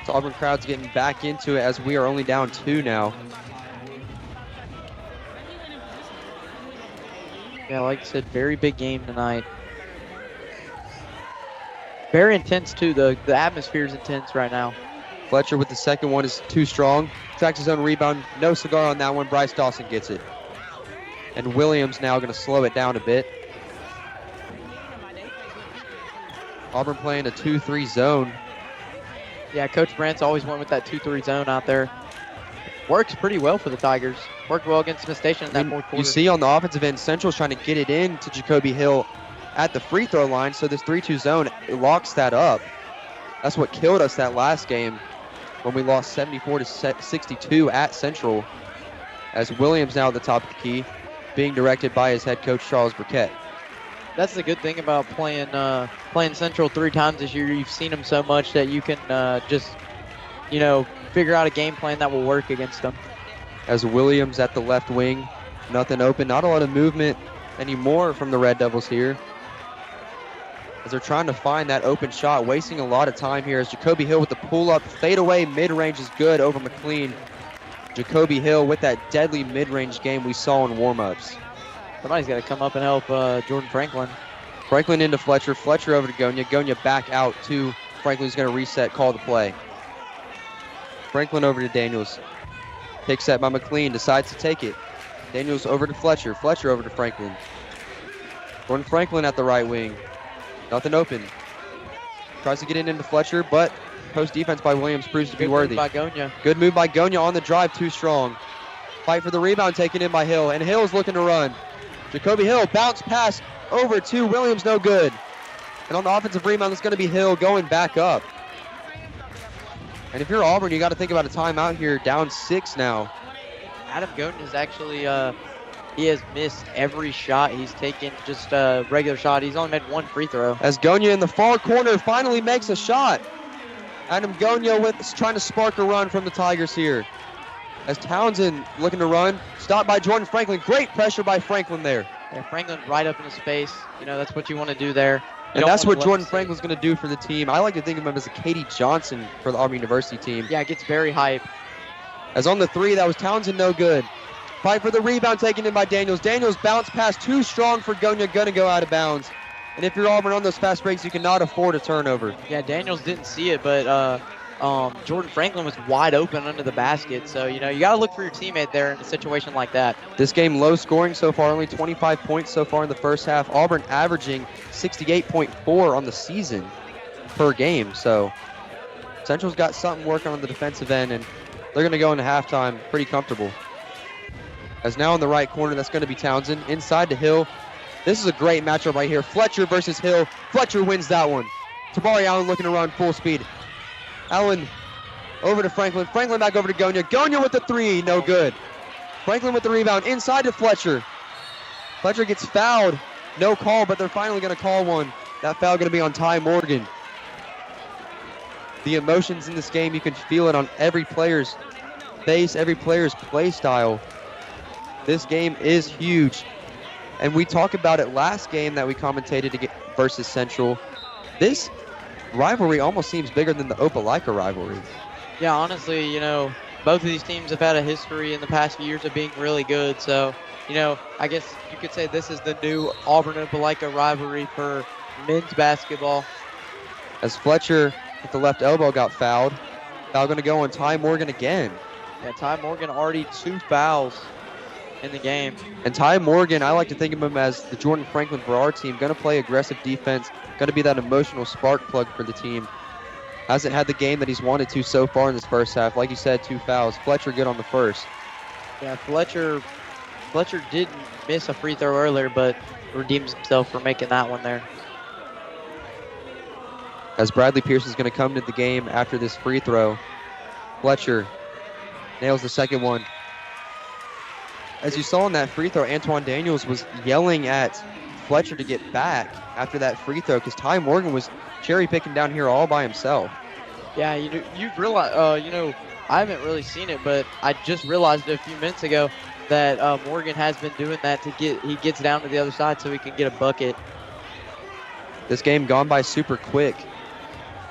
Speaker 5: So Auburn crowd's getting back into it as we are only down 2 now.
Speaker 6: Yeah, like I said, very big game tonight. Very intense too. The atmosphere is intense right now.
Speaker 5: Fletcher with the second one is too strong. Tracks his own rebound. No cigar on that one. Bryce Dawson gets it. And Williams now going to slow it down a bit. Auburn playing a 2-3 zone.
Speaker 6: Yeah, Coach Brandt's always went with that 2-3 zone out there. Works pretty well for the Tigers. Worked well against Smith Station in that fourth quarter.
Speaker 5: You see on the offensive end, Central's trying to get it in to Jacoby Hill at the free throw line, so this 3-2 zone locks that up. That's what killed us that last game when we lost 74-62 at Central, as Williams now at the top of the key, being directed by his head coach, Charles Burkett.
Speaker 6: That's the good thing about playing Central 3 times this year. You've seen them so much that you can just, you know, figure out a game plan that will work against them.
Speaker 5: As Williams at the left wing, nothing open, not a lot of movement anymore from the Red Devils here, as they're trying to find that open shot, wasting a lot of time here as Jacoby Hill with the pull-up, fadeaway mid-range is good over McLean. Jacoby Hill with that deadly mid-range game we saw in warm-ups.
Speaker 6: Somebody's got to come up and help Jordan Franklin.
Speaker 5: Franklin into Fletcher, Fletcher over to Gonya, Gonya back out to Franklin's going to reset, call the play. Franklin over to Daniels. Pick set by McLean, decides to take it. Daniels over to Fletcher, Fletcher over to Franklin. Jordan Franklin at the right wing. Nothing open. Tries to get it into Fletcher, but post defense by Williams proves to be worthy.
Speaker 6: Good move by Gonya.
Speaker 5: Good move by Gonya on the drive, too strong. Fight for the rebound taken in by Hill, and Hill's looking to run. Jacoby Hill, bounce pass over to Williams, no good. And on the offensive rebound, it's going to be Hill going back up. And if you're Auburn, you got to think about a timeout here, down 6 now.
Speaker 6: Adam Gonya is actually, he has missed every shot he's taken, just a regular shot. He's only made 1 free throw.
Speaker 5: As Gonya in the far corner finally makes a shot. Adam Gonya trying to spark a run from the Tigers here. As Townsend looking to run, stopped by Jordan Franklin. Great pressure by Franklin there.
Speaker 6: Yeah, Franklin right up in his face. You know, that's what you want to do there.
Speaker 5: And that's what Jordan Franklin's going to do for the team. I like to think of him as a Katie Johnson for the Auburn University team.
Speaker 6: Yeah, it gets very hype.
Speaker 5: As on the 3, that was Townsend, no good. Fight for the rebound taken in by Daniels. Daniels bounce pass too strong for Gonya, going to go out of bounds. And if you're Auburn on those fast breaks, you cannot afford a turnover.
Speaker 6: Yeah, Daniels didn't see it, but Jordan Franklin was wide open under the basket. So, you know, you got to look for your teammate there in a situation like that.
Speaker 5: This game low scoring so far, only 25 points so far in the first half. Auburn averaging 68.4 on the season per game. So Central's got something working on the defensive end, and they're going to go into halftime pretty comfortable. As now in the right corner, that's going to be Townsend. Inside to Hill. This is a great matchup right here. Fletcher versus Hill. Fletcher wins that one. Tabari Allen looking to run full speed. Allen over to Franklin. Franklin back over to Gonya. Gonya with the three. No good. Franklin with the rebound. Inside to Fletcher. Fletcher gets fouled. No call, but they're finally going to call one. That foul going to be on Ty Morgan. The emotions in this game, you can feel it on every player's face, every player's play style. This game is huge. And we talked about it last game that we commentated versus Central. This rivalry almost seems bigger than the Opelika rivalry.
Speaker 6: Yeah, honestly, you know, both of these teams have had a history in the past few years of being really good. So, you know, I guess you could say this is the new Auburn-Opelika rivalry for men's basketball.
Speaker 5: As Fletcher with the left elbow got fouled. Foul going to go on Ty Morgan again.
Speaker 6: Yeah, Ty Morgan already 2 fouls in the game.
Speaker 5: And Ty Morgan, I like to think of him as the Jordan Franklin for our team. Going to play aggressive defense. Going to be that emotional spark plug for the team. Hasn't had the game that he's wanted to so far in this first half. Like you said, 2 fouls. Fletcher good on the first.
Speaker 6: Yeah, Fletcher did miss a free throw earlier, but redeems himself for making that one there.
Speaker 5: As Bradley Pierce is going to come to the game after this free throw. Fletcher nails the second one. As you saw in that free throw, Antoine Daniels was yelling at Fletcher to get back after that free throw because Ty Morgan was cherry picking down here all by himself.
Speaker 6: Yeah, you realize, you know, I haven't really seen it, but I just realized a few minutes ago that Morgan has been doing that he gets down to the other side so he can get a bucket.
Speaker 5: This game gone by super quick.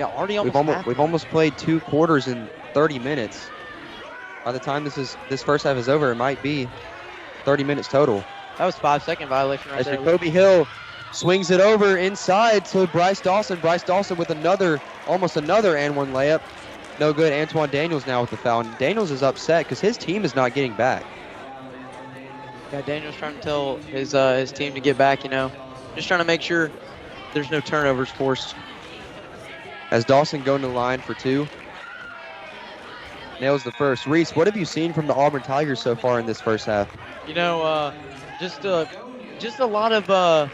Speaker 6: Yeah, already
Speaker 5: we've almost played 2 quarters in 30 minutes. By the time this first half is over, it might be 30 minutes total.
Speaker 6: That was 5-second violation right there.
Speaker 5: As Jacoby Hill swings it over inside to Bryce Dawson. Bryce Dawson with almost another and one layup. No good. Antoine Daniels now with the foul. And Daniels is upset because his team is not getting back.
Speaker 6: Yeah, Daniels trying to tell his team to get back, you know. Just trying to make sure there's no turnovers forced.
Speaker 5: As Dawson going to the line for 2. Nails the first. Reese, what have you seen from the Auburn Tigers so far in this first half?
Speaker 6: You know, just a lot of,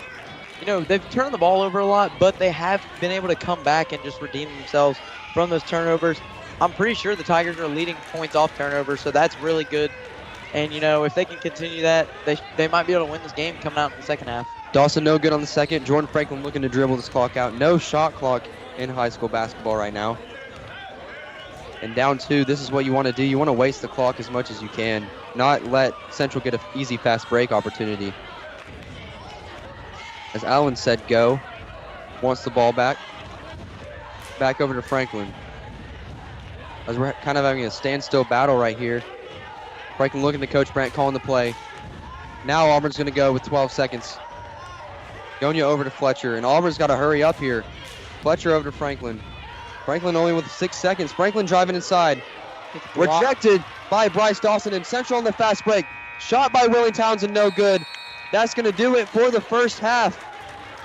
Speaker 6: you know, they've turned the ball over a lot, but they have been able to come back and just redeem themselves from those turnovers. I'm pretty sure the Tigers are leading points off turnovers, so that's really good. And, you know, if they can continue that, they might be able to win this game coming out in the second half.
Speaker 5: Dawson no good on the second. Jordan Franklin looking to dribble this clock out. No shot clock in high school basketball right now. And down 2, this is what you want to do. You want to waste the clock as much as you can. Not let Central get an easy fast break opportunity. As Allen said go. Wants the ball back. Back over to Franklin. As we're kind of having a standstill battle right here. Franklin looking to Coach Brandt calling the play. Now Auburn's going to go with 12 seconds. Gonya over to Fletcher. And Auburn's got to hurry up here. Fletcher over to Franklin. Franklin only with 6 seconds. Franklin driving inside. Rejected by Bryce Dawson. And Central on the fast break. Shot by Willie Townsend, no good. That's going to do it for the first half.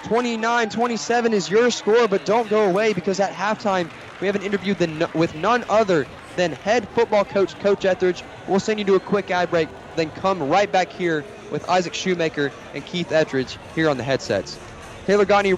Speaker 5: 29-27 is your score, but don't go away because at halftime we have an interview with none other than head football coach, Coach Etheridge. We'll send you to a quick ad break, then come right back here with Isaac Shoemaker and Keith Etheridge here on the headsets. Taylor Gagne.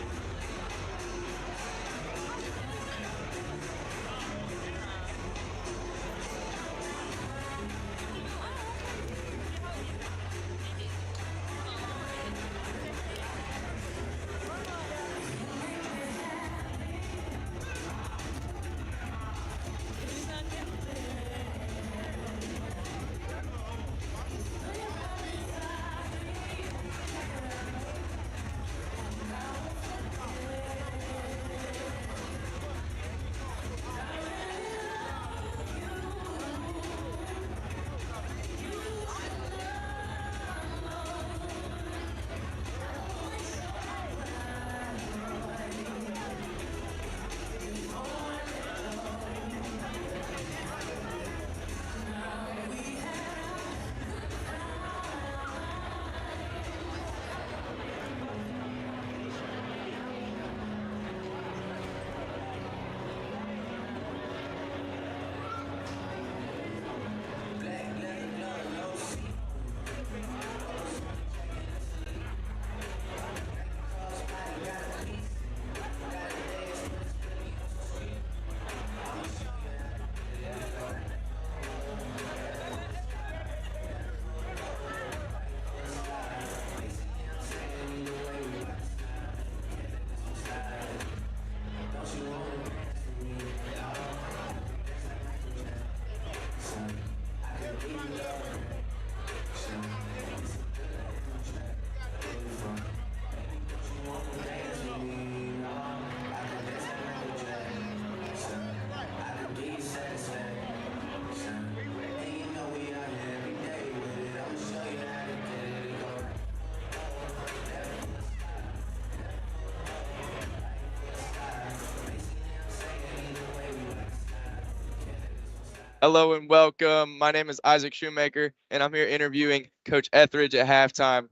Speaker 7: Hello and welcome. My name is Isaac Shoemaker, and I'm here interviewing Coach Etheridge at halftime.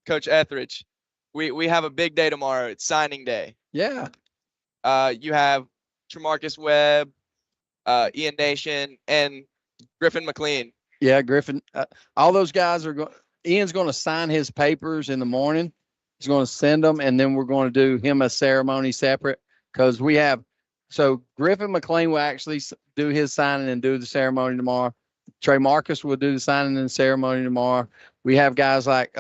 Speaker 7: Coach Etheridge, we have a big day tomorrow. It's signing day.
Speaker 8: Yeah.
Speaker 7: You have Tremarcus Webb, Ian Nation, and Griffin McLean.
Speaker 8: Yeah, Griffin. All those guys are going. Ian's going to sign his papers in the morning. He's going to send them, and then we're going to do him a ceremony separate because we have. So Griffin McLean will actually do his signing and do the ceremony tomorrow. Trey Marcus will do the signing and ceremony tomorrow. We have guys like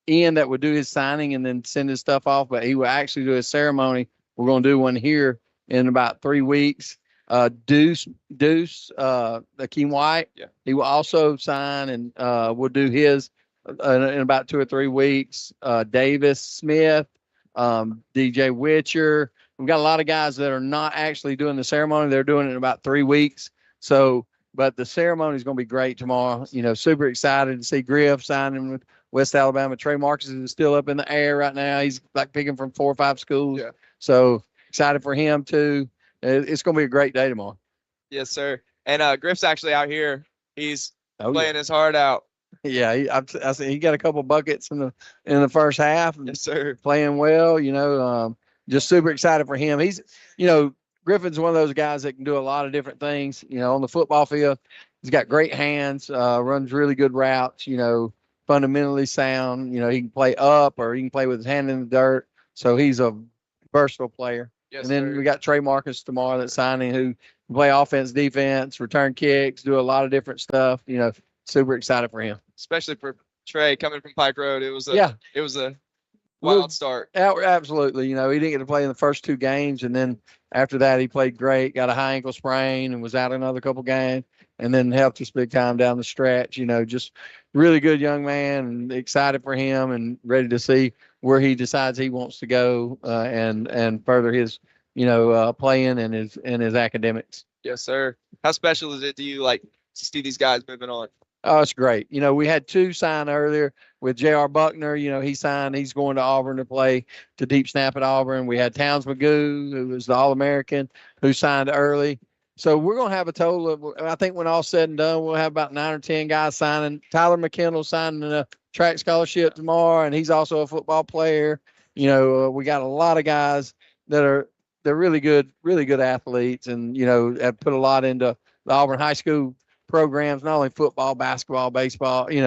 Speaker 8: Ian that would do his signing and then send his stuff off, but he will actually do a ceremony. We're going to do one here in about 3 weeks. Deuce, Akeem White.
Speaker 7: Yeah.
Speaker 8: He will also sign and we'll do his in about 2 or 3 weeks. Davis Smith, DJ Witcher. We've got a lot of guys that are not actually doing the ceremony. They're doing it in about 3 weeks. So, but the ceremony is going to be great tomorrow. You know, super excited to see Griff signing with West Alabama. Trey Marcus is still up in the air right now. He's like picking from 4 or 5 schools.
Speaker 7: Yeah.
Speaker 8: So excited for him too. It's going to be a great day tomorrow.
Speaker 7: Yes, sir. And Griff's actually out here. He's playing
Speaker 8: yeah.
Speaker 7: his heart out.
Speaker 8: Yeah, I see he got a couple buckets in the first half.
Speaker 7: Yes, sir.
Speaker 8: Playing well, you know. Just super excited for him. He's, you know, Griffin's one of those guys that can do a lot of different things. You know, on the football field, he's got great hands, runs really good routes. You know, fundamentally sound. You know, he can play up or he can play with his hand in the dirt. So he's a versatile player.
Speaker 7: Yes,
Speaker 8: and then
Speaker 7: sir.
Speaker 8: we got Trey Marcus tomorrow that's signing who can play offense, defense, return kicks, do a lot of different stuff. You know, super excited for him.
Speaker 7: Especially for Trey coming from Pike Road. It was a
Speaker 8: Well,
Speaker 7: wild start.
Speaker 8: Absolutely. You know, he didn't get to play in the first 2 games. And then after that, he played great, got a high ankle sprain and was out another couple games and then helped us big time down the stretch. You know, just really good young man and excited for him and ready to see where he decides he wants to go and further his, you know, playing and his academics.
Speaker 7: Yes, sir. How special is it to you, like, to see these guys moving on?
Speaker 8: Oh, it's great. You know, we had 2 sign earlier with J.R. Buckner. You know, he signed. He's going to Auburn to play to deep snap at Auburn. We had Towns Magoo, who was the All-American, who signed early. So we're going to have a total of, I think when all said and done, we'll have about 9 or 10 guys signing. Tyler McKendall signing a track scholarship tomorrow, and he's also a football player. You know, we got a lot of guys they're really good athletes and, you know, have put a lot into the Auburn High School programs, not only football, basketball, baseball. You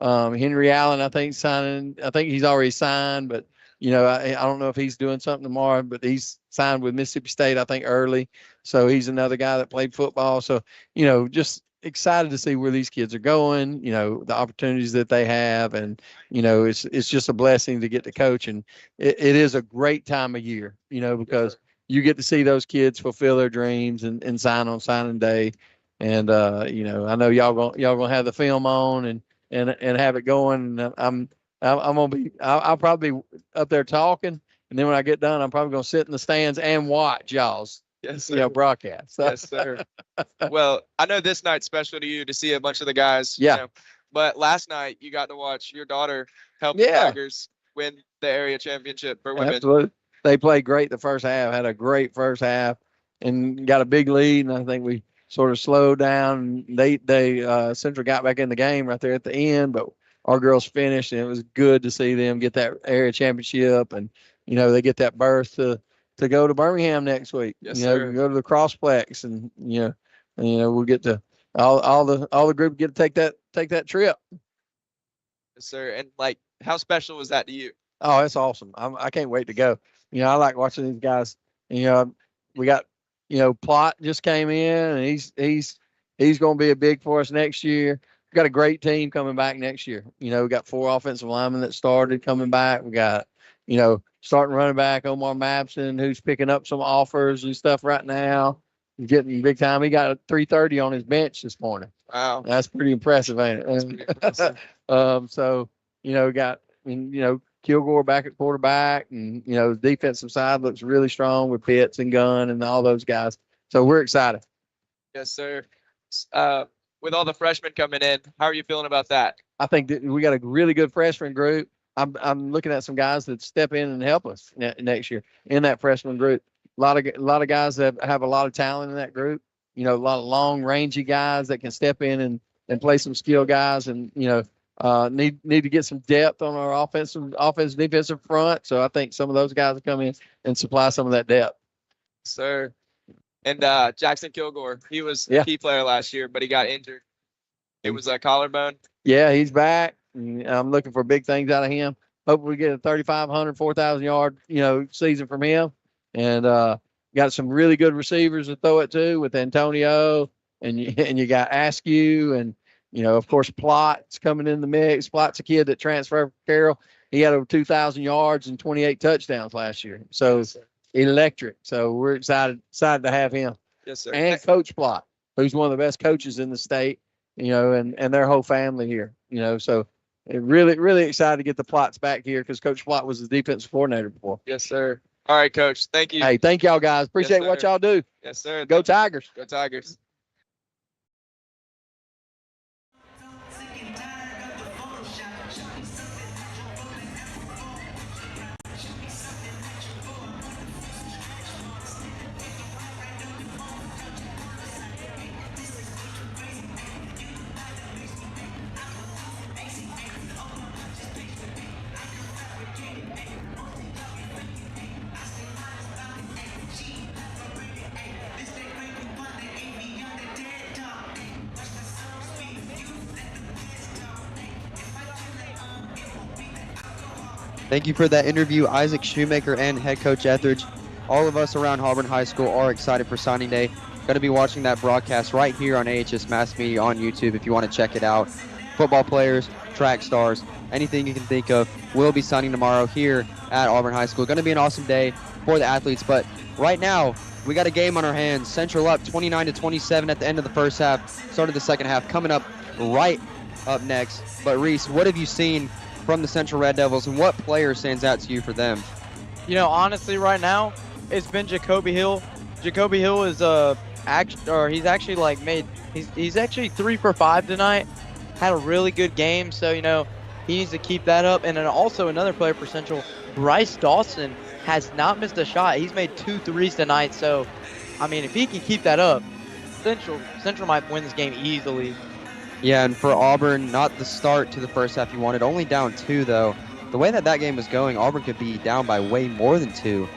Speaker 8: know, Henry Allen, I think he's already signed, but you know, I don't know if he's doing something tomorrow, but he's signed with Mississippi State, I think, early. So he's another guy that played football. So, you know, just excited to see where these kids are going, you know, the opportunities that they have. And, you know, it's just a blessing to get to coach. And it is a great time of year, you know, because you get to see those kids fulfill their dreams and sign on signing day. And, you know, I know y'all gonna have the film on and have it going. And I'll probably be up there talking. And then when I get done, I'm probably going to sit in the stands and watch y'all's broadcast. So.
Speaker 7: Yes, sir. Well, I know this night's special to you to see a bunch of the guys.
Speaker 8: Yeah.
Speaker 7: You know, but last night you got to watch your daughter help the Tigers win the area championship for women.
Speaker 8: Absolutely. They played great the first half, had a great first half, and got a big lead. And I think we sort of slowed down. They Central got back in the game right there at the end, but our girls finished, and it was good to see them get that area championship. And, you know, they get that berth to go to Birmingham next week.
Speaker 7: Yes,
Speaker 8: you know,
Speaker 7: sir.
Speaker 8: go to the Crossplex, and you know, we'll get to all the group get to take that trip.
Speaker 7: Yes, sir. And like, how special was that to you?
Speaker 8: Oh, that's awesome. I can't wait to go. You know, I like watching these guys. You know, we got, you know, Plott just came in, and he's going to be a big for us next year. We got a great team coming back next year. You know, we got 4 offensive linemen that started coming back. We got, you know, starting running back Omar Mapson, who's picking up some offers and stuff right now. He's getting big time. He got a 330 on his bench this morning.
Speaker 7: Wow.
Speaker 8: That's pretty impressive, ain't it?
Speaker 7: That's pretty impressive.
Speaker 8: So, you know, you know, Kilgore back at quarterback, and, you know, the defensive side looks really strong with Pitts and Gunn and all those guys. So we're excited.
Speaker 7: Yes, sir. With all the freshmen coming in, how are you feeling about that?
Speaker 8: I think that we got a really good freshman group. I'm looking at some guys that step in and help us next year in that freshman group. A lot of guys that have a lot of talent in that group. a lot of long, rangy guys that can step in and play some skill guys, and need to get some depth on our defensive front. So I think some of those guys will come in and supply some of that depth.
Speaker 7: Sir. And Jackson Kilgore, he was
Speaker 8: Yeah.
Speaker 7: a key player last year, but he got injured. It was a collarbone.
Speaker 8: Yeah, he's back. I'm looking for big things out of him. Hopefully we get a 3,500, 4,000 yard, season from him. And got some really good receivers to throw it to with Antonio, and you got Askew, and of course Plott's coming in the mix. Plott's a kid that transferred from Carroll. He had over 2,000 yards and 28 touchdowns last year. So electric. So we're excited to have him.
Speaker 7: Yes, sir.
Speaker 8: And Coach Plott, who's one of the best coaches in the state, and their whole family here, so really, really excited to get the Plotts back here because Coach Plott was the defensive coordinator before.
Speaker 7: Yes, sir. All right, Coach. Thank you.
Speaker 8: Hey, thank y'all guys. Appreciate what y'all do.
Speaker 7: Yes, sir.
Speaker 8: Go Tigers.
Speaker 7: Go Tigers.
Speaker 5: Thank you for that interview, Isaac Shoemaker and head coach Etheridge. All of us around Auburn High School are excited for signing day. Going to be watching that broadcast right here on AHS Mass Media on YouTube if you want to check it out. Football players, track stars, anything you can think of will be signing tomorrow here at Auburn High School. Going to be an awesome day for the athletes, but right now we got a game on our hands. Central up 29-27 at the end of the first half. Started the second half coming up right up next. But Reese, what have you seen from the Central Red Devils, and what player stands out to you for them?
Speaker 6: Honestly, right now, it's been Jacoby Hill. Jacoby Hill is he's actually 3 for 5 tonight. Had a really good game, so he needs to keep that up. And then also another player for Central, Bryce Dawson, has not missed a shot. He's made 2 threes tonight, so if he can keep that up, Central might win this game easily.
Speaker 5: Yeah, and for Auburn, not the start to the first half you wanted. Only down 2, though. The way that game was going, Auburn could be down by way more than 2.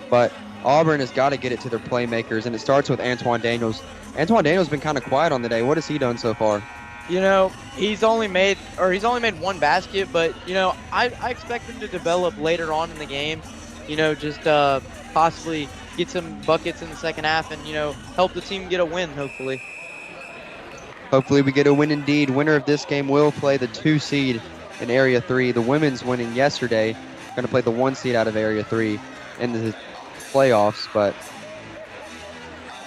Speaker 5: But Auburn has got to get it to their playmakers, and it starts with Antoine Daniels. Antoine Daniels has been kind of quiet on the day. What has he done so far?
Speaker 6: He's only made 1 basket, but I expect him to develop later on in the game. Just possibly get some buckets in the second half and help the team get a win, hopefully.
Speaker 5: Hopefully we get a win indeed. Winner of this game will play the 2 seed in Area 3. The women's winning yesterday. Going to play the 1 seed out of Area 3 in the playoffs. But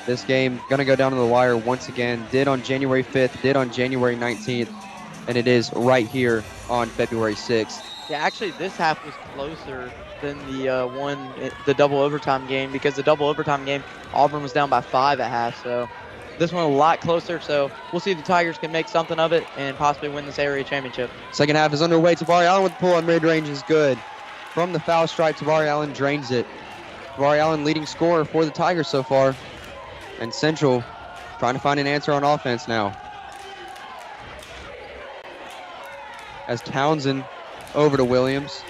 Speaker 5: this game going to go down to the wire once again. Did on January 5th, did on January 19th, and it is right here on February 6th.
Speaker 6: Yeah, actually this half was closer than the double overtime game, because the double overtime game, Auburn was down by 5 at half. So this one a lot closer, so we'll see if the Tigers can make something of it and possibly win this area championship.
Speaker 5: Second half is underway. Tabari Allen with the pull on mid-range is good. From the foul stripe, Tabari Allen drains it. Tabari Allen leading scorer for the Tigers so far. And Central trying to find an answer on offense now. As Townsend over to Williams.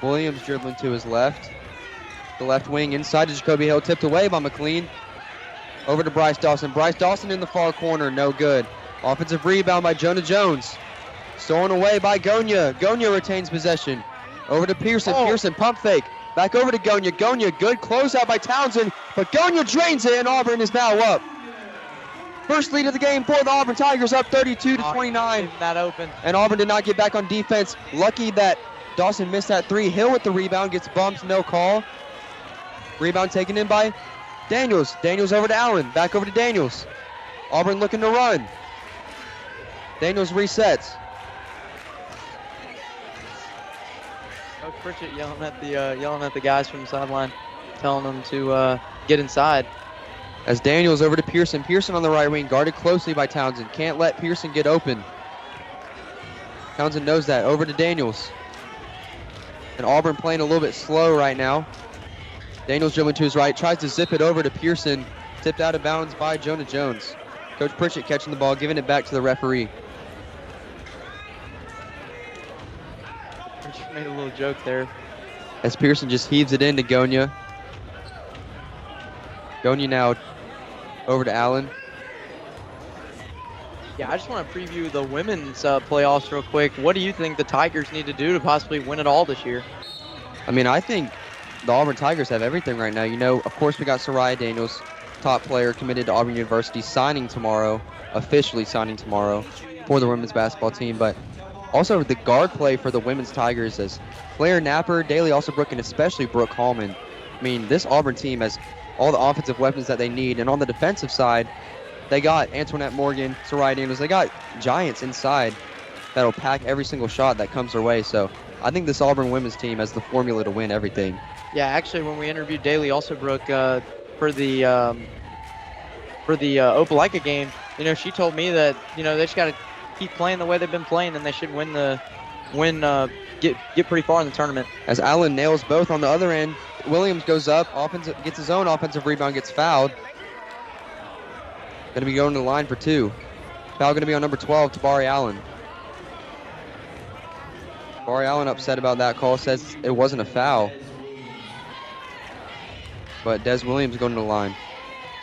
Speaker 5: Williams dribbling to his left. The left wing inside to Jacoby Hill, tipped away by McLean. Over to Bryce Dawson. Bryce Dawson in the far corner, no good. Offensive rebound by Jonah Jones. Stolen away by Gonya. Gonya retains possession. Over to Pearson. Pearson pump fake. Back over to Gonya. Gonya, good closeout by Townsend, but Gonya drains it, and Auburn is now up. First lead of the game for the Auburn Tigers, up 32-29.
Speaker 6: That open.
Speaker 5: And Auburn did not get back on defense. Lucky that Dawson missed that 3. Hill with the rebound, gets bumped, no call. Rebound taken in by Daniels. Daniels over to Allen. Back over to Daniels. Auburn looking to run. Daniels resets.
Speaker 6: Coach Pritchett yelling at the guys from the sideline, telling them to get inside.
Speaker 5: As Daniels over to Pearson. Pearson on the right wing, guarded closely by Townsend. Can't let Pearson get open. Townsend knows that. Over to Daniels. And Auburn playing a little bit slow right now. Daniels dribbling to his right, tries to zip it over to Pearson. Tipped out of bounds by Jonah Jones. Coach Pritchett catching the ball, giving it back to the referee.
Speaker 6: Pritchett made a little joke there.
Speaker 5: As Pearson just heaves it into Gonya. Gonya now over to Allen.
Speaker 6: Yeah, I just want to preview the women's playoffs real quick. What do you think the Tigers need to do to possibly win it all this year?
Speaker 5: I mean, I think the Auburn Tigers have everything right now. You know, of course, we got Soraya Daniels, top player committed to Auburn University, signing tomorrow, officially signing tomorrow for the women's basketball team. But also the guard play for the women's Tigers is Claire Napper, Daly Alsabrook, and especially Brooke Hallman. I mean, this Auburn team has all the offensive weapons that they need. And on the defensive side, they got Antoinette Morgan, Soraya Daniels. They got giants inside that'll pack every single shot that comes their way. So I think this Auburn women's team has the formula to win everything.
Speaker 6: Yeah, actually, when we interviewed Daly Alsabrook for the Opelika game, you know, she told me that, you know, they just got to keep playing the way they've been playing, and they should get pretty far in the tournament.
Speaker 5: As Allen nails both on the other end, Williams goes up, gets his own offensive rebound, gets fouled. Going to be going to the line for 2. Foul going to be on number 12, Tabari Allen. Tabari Allen upset about that call, says it wasn't a foul. But Des Williams going to the line.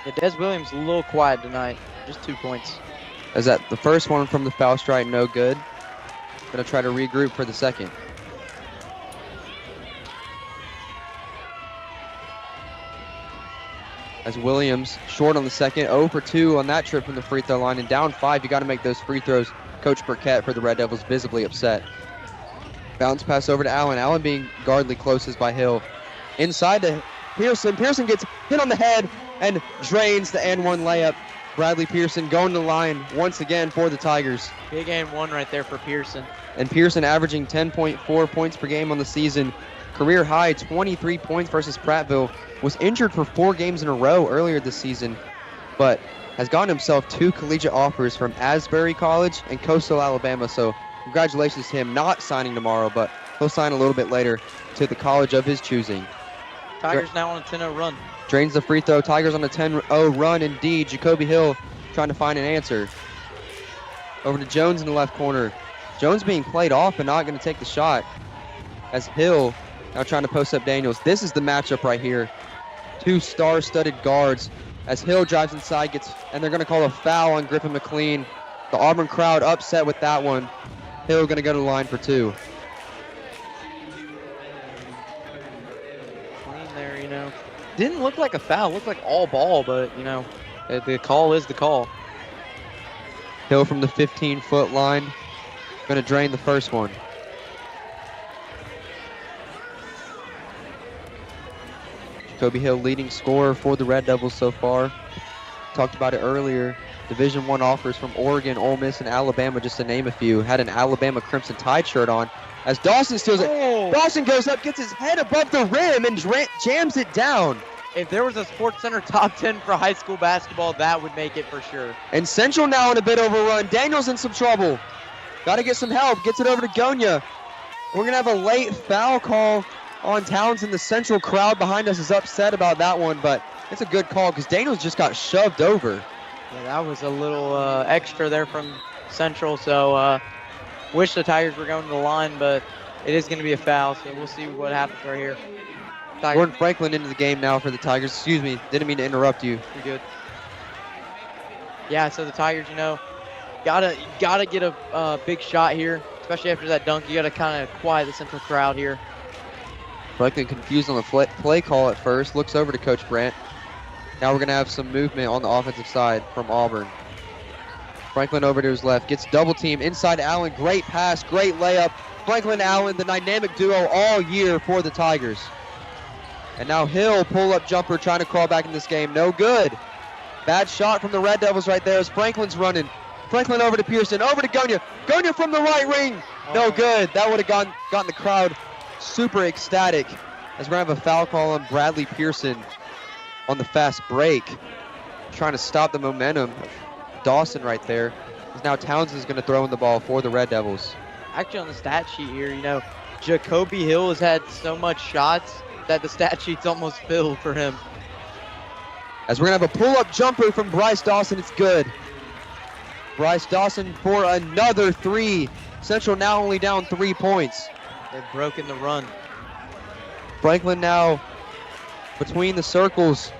Speaker 6: Yeah, Des Williams a little quiet tonight, just 2 points.
Speaker 5: As that the first one from the foul strike, no good. Going to try to regroup for the second. As Williams short on the second, 0 for 2 on that trip from the free throw line, and down 5, you got to make those free throws. Coach Burkett for the Red Devils visibly upset. Bounce pass over to Allen. Allen being guardly closest by Hill. Inside to Pearson. Pearson gets hit on the head and drains the and-one layup. Bradley Pearson going to the line once again for the Tigers.
Speaker 6: Big and-one right there for Pearson.
Speaker 5: And Pearson averaging 10.4 points per game on the season. Career high 23 points versus Prattville. Was injured for 4 games in a row earlier this season, but has gotten himself 2 collegiate offers from Asbury College and Coastal Alabama. So congratulations to him, not signing tomorrow, but he'll sign a little bit later to the college of his choosing.
Speaker 6: Tigers now on a 10-0 run.
Speaker 5: Drains the free throw. Tigers on a 10-0 run indeed. Jacoby Hill trying to find an answer. Over to Jones in the left corner. Jones being played off and not going to take the shot. As Hill now trying to post up Daniels. This is the matchup right here. 2 star-studded guards. As Hill drives inside, and they're going to call a foul on Griffin McLean. The Auburn crowd upset with that one. Hill going to go to the line for 2.
Speaker 6: Clean there, you know. Didn't look like a foul. Looked like all ball, but, you know, the call is the call.
Speaker 5: Hill from the 15-foot line. Going to drain the first one. Jacoby Hill leading scorer for the Red Devils so far. Talked about it earlier. Division I offers from Oregon, Ole Miss, and Alabama, just to name a few. Had an Alabama Crimson Tide shirt on. As Dawson steals it. Dawson goes up, gets his head above the rim, and jams it down.
Speaker 6: If there was a Sports Center top 10 for high school basketball, that would make it for sure.
Speaker 5: And Central now in a bit overrun. Daniels in some trouble. Got to get some help. Gets it over to Gonya. We're going to have a late foul call on Townsend. The Central crowd behind us is upset about that one, but it's a good call because Daniels just got shoved over.
Speaker 6: Yeah, that was a little extra there from Central, so wish the Tigers were going to the line, but it is going to be a foul, so we'll see what happens right here.
Speaker 5: Gordon Franklin into the game now for the Tigers. Excuse me, didn't mean to interrupt you.
Speaker 6: You're good. Yeah, so the Tigers, you know, gotta get a big shot here, especially after that dunk. You gotta kind of quiet the Central crowd here.
Speaker 5: Franklin confused on the play call at first. Looks over to Coach Brandt. Now we're going to have some movement on the offensive side from Auburn. Franklin over to his left. Gets double team inside Allen. Great pass. Great layup. Franklin Allen, the dynamic duo all year for the Tigers. And now Hill, pull-up jumper, trying to crawl back in this game. No good. Bad shot from the Red Devils right there as Franklin's running. Franklin over to Pearson. Over to Gonya. Gonya from the right wing. No good. That would have gotten the crowd super ecstatic, as we're going to have a foul call on Bradley Pearson on the fast break. Trying to stop the momentum of Dawson right there. As now Townsend's going to throw in the ball for the Red Devils.
Speaker 6: Actually, on the stat sheet here, you know, Jacoby Hill has had so much shots that the stat sheet's almost filled for him.
Speaker 5: As we're going to have a pull-up jumper from Bryce Dawson. It's good. Bryce Dawson for another three. Central now only down 3 points.
Speaker 6: They've broken the run.
Speaker 5: Franklin now between the circles,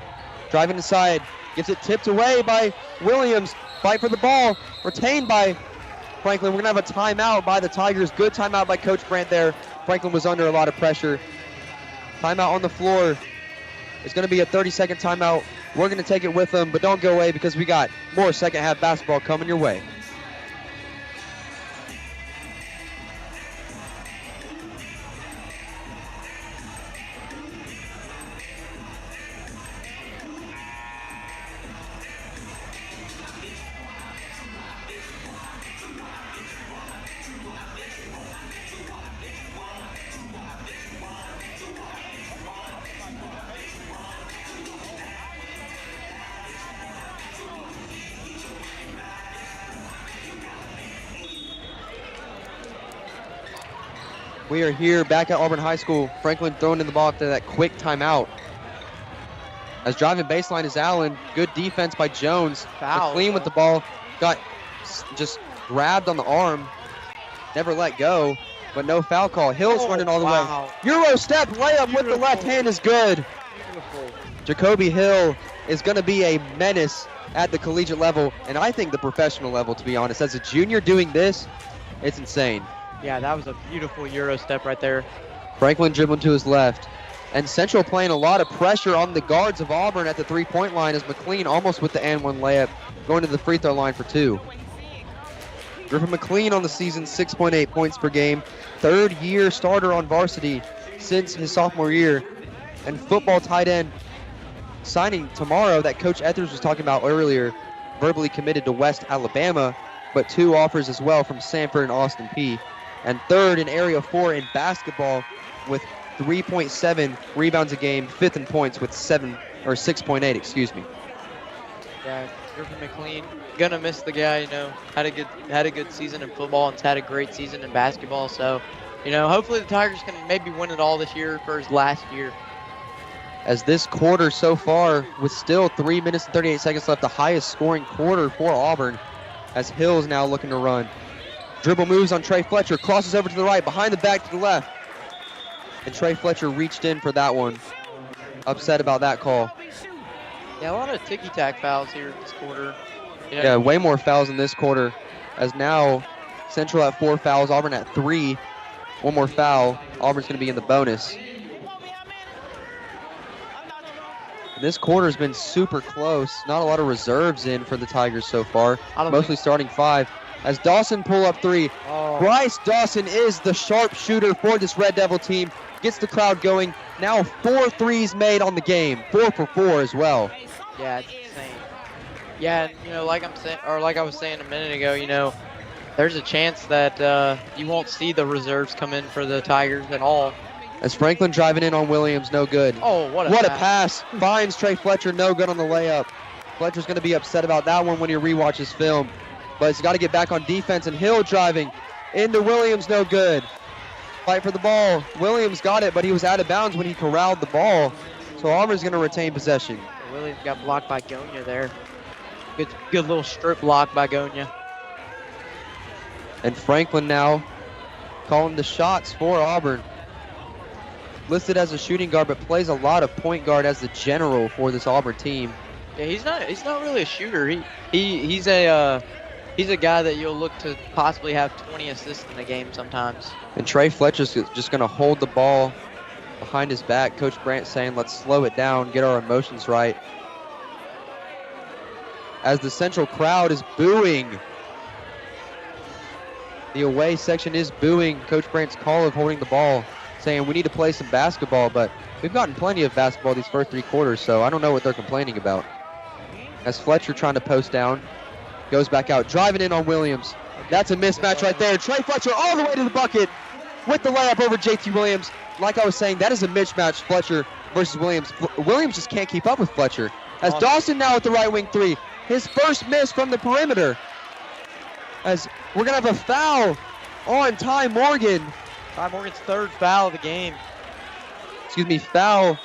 Speaker 5: driving inside, gets it tipped away by Williams. Fight for the ball, retained by Franklin. We're gonna have a timeout by the Tigers. Good timeout by Coach Brandt there. Franklin was under a lot of pressure. Timeout on the floor. It's gonna be a 30-second timeout. We're gonna take it with them, but don't go away because we got more second half basketball coming your way. We are here back at Auburn High School. Franklin throwing in the ball after that quick timeout. As driving baseline is Allen. Good defense by Jones.
Speaker 6: Foul.
Speaker 5: McLean with the ball. Got just grabbed on the arm. Never let go, but no foul call. Hill's running all the way. Euro step layup with the left hand is good.
Speaker 6: Beautiful.
Speaker 5: Jacoby Hill is going to be a menace at the collegiate level, and I think the professional level, to be honest. As a junior doing this, it's insane.
Speaker 6: Yeah, that was a beautiful Euro step right there.
Speaker 5: Franklin dribbling to his left. And Central playing a lot of pressure on the guards of Auburn at the three-point line as McLean almost with the and-one layup, going to the free throw line for 2. Griffin McLean on the season, 6.8 points per game. Third-year starter on varsity since his sophomore year. And football tight end signing tomorrow that Coach Etheridge was talking about earlier, verbally committed to West Alabama, but 2 offers as well from Sanford and Austin Peay. And third in Area 4 in basketball with 3.7 rebounds a game, 5th in points with 6.8, excuse me.
Speaker 6: Yeah, Griffin McLean, gonna miss the guy, you know, had a good season in football and had a great season in basketball. So, you know, hopefully the Tigers can maybe win it all this year for his last year.
Speaker 5: As this quarter so far, with still 3 minutes and 38 seconds left, the highest scoring quarter for Auburn, as Hill's now looking to run. Dribble moves on Trey Fletcher, crosses over to the right, behind the back to the left. And Trey Fletcher reached in for that one. Upset about that call.
Speaker 6: Yeah, a lot of ticky-tack fouls here this quarter.
Speaker 5: Yeah, way more fouls in this quarter. As now, Central at 4 fouls, Auburn at 3. One more foul, Auburn's going to be in the bonus. This quarter's been super close. Not a lot of reserves in for the Tigers so far. Mostly starting 5. As Dawson pull up 3.
Speaker 6: Oh.
Speaker 5: Bryce Dawson is the sharpshooter for this Red Devil team. Gets the crowd going. Now 4 threes made on the game. 4 for 4 as well.
Speaker 6: Yeah, it's insane. Yeah, you know, like I was saying a minute ago, you know, there's a chance that you won't see the reserves come in for the Tigers at all.
Speaker 5: As Franklin driving in on Williams, no good.
Speaker 6: Oh, what a
Speaker 5: pass. Finds Trey Fletcher, no good on the layup. Fletcher's going to be upset about that one when he rewatches film. But he's got to get back on defense, and Hill driving into Williams, no good. Fight for the ball. Williams got it, but he was out of bounds when he corralled the ball. So Auburn's going to retain possession.
Speaker 6: Williams got blocked by Gonya there. Good little strip block by Gonya.
Speaker 5: And Franklin now calling the shots for Auburn. Listed as a shooting guard, but plays a lot of point guard as the general for this Auburn team.
Speaker 6: Yeah, he's not really a shooter. He's a guy that you'll look to possibly have 20 assists in a game sometimes.
Speaker 5: And Trey Fletcher's just going to hold the ball behind his back. Coach Brandt saying, let's slow it down, get our emotions right. As the Central crowd is booing. The away section is booing Coach Brandt's call of holding the ball, saying we need to play some basketball, but we've gotten plenty of basketball these first 3 quarters, so I don't know what they're complaining about. As Fletcher trying to post down, goes back out, driving in on Williams. That's a mismatch right there. Trey Fletcher all the way to the bucket with the layup over JT Williams. Like I was saying, that is a mismatch, Fletcher versus Williams. Williams just can't keep up with Fletcher. As Dawson now at the right wing 3. His first miss from the perimeter. As we're going to have a foul on Ty Morgan.
Speaker 6: Ty Morgan's 3rd foul of the game.
Speaker 5: Excuse me, foul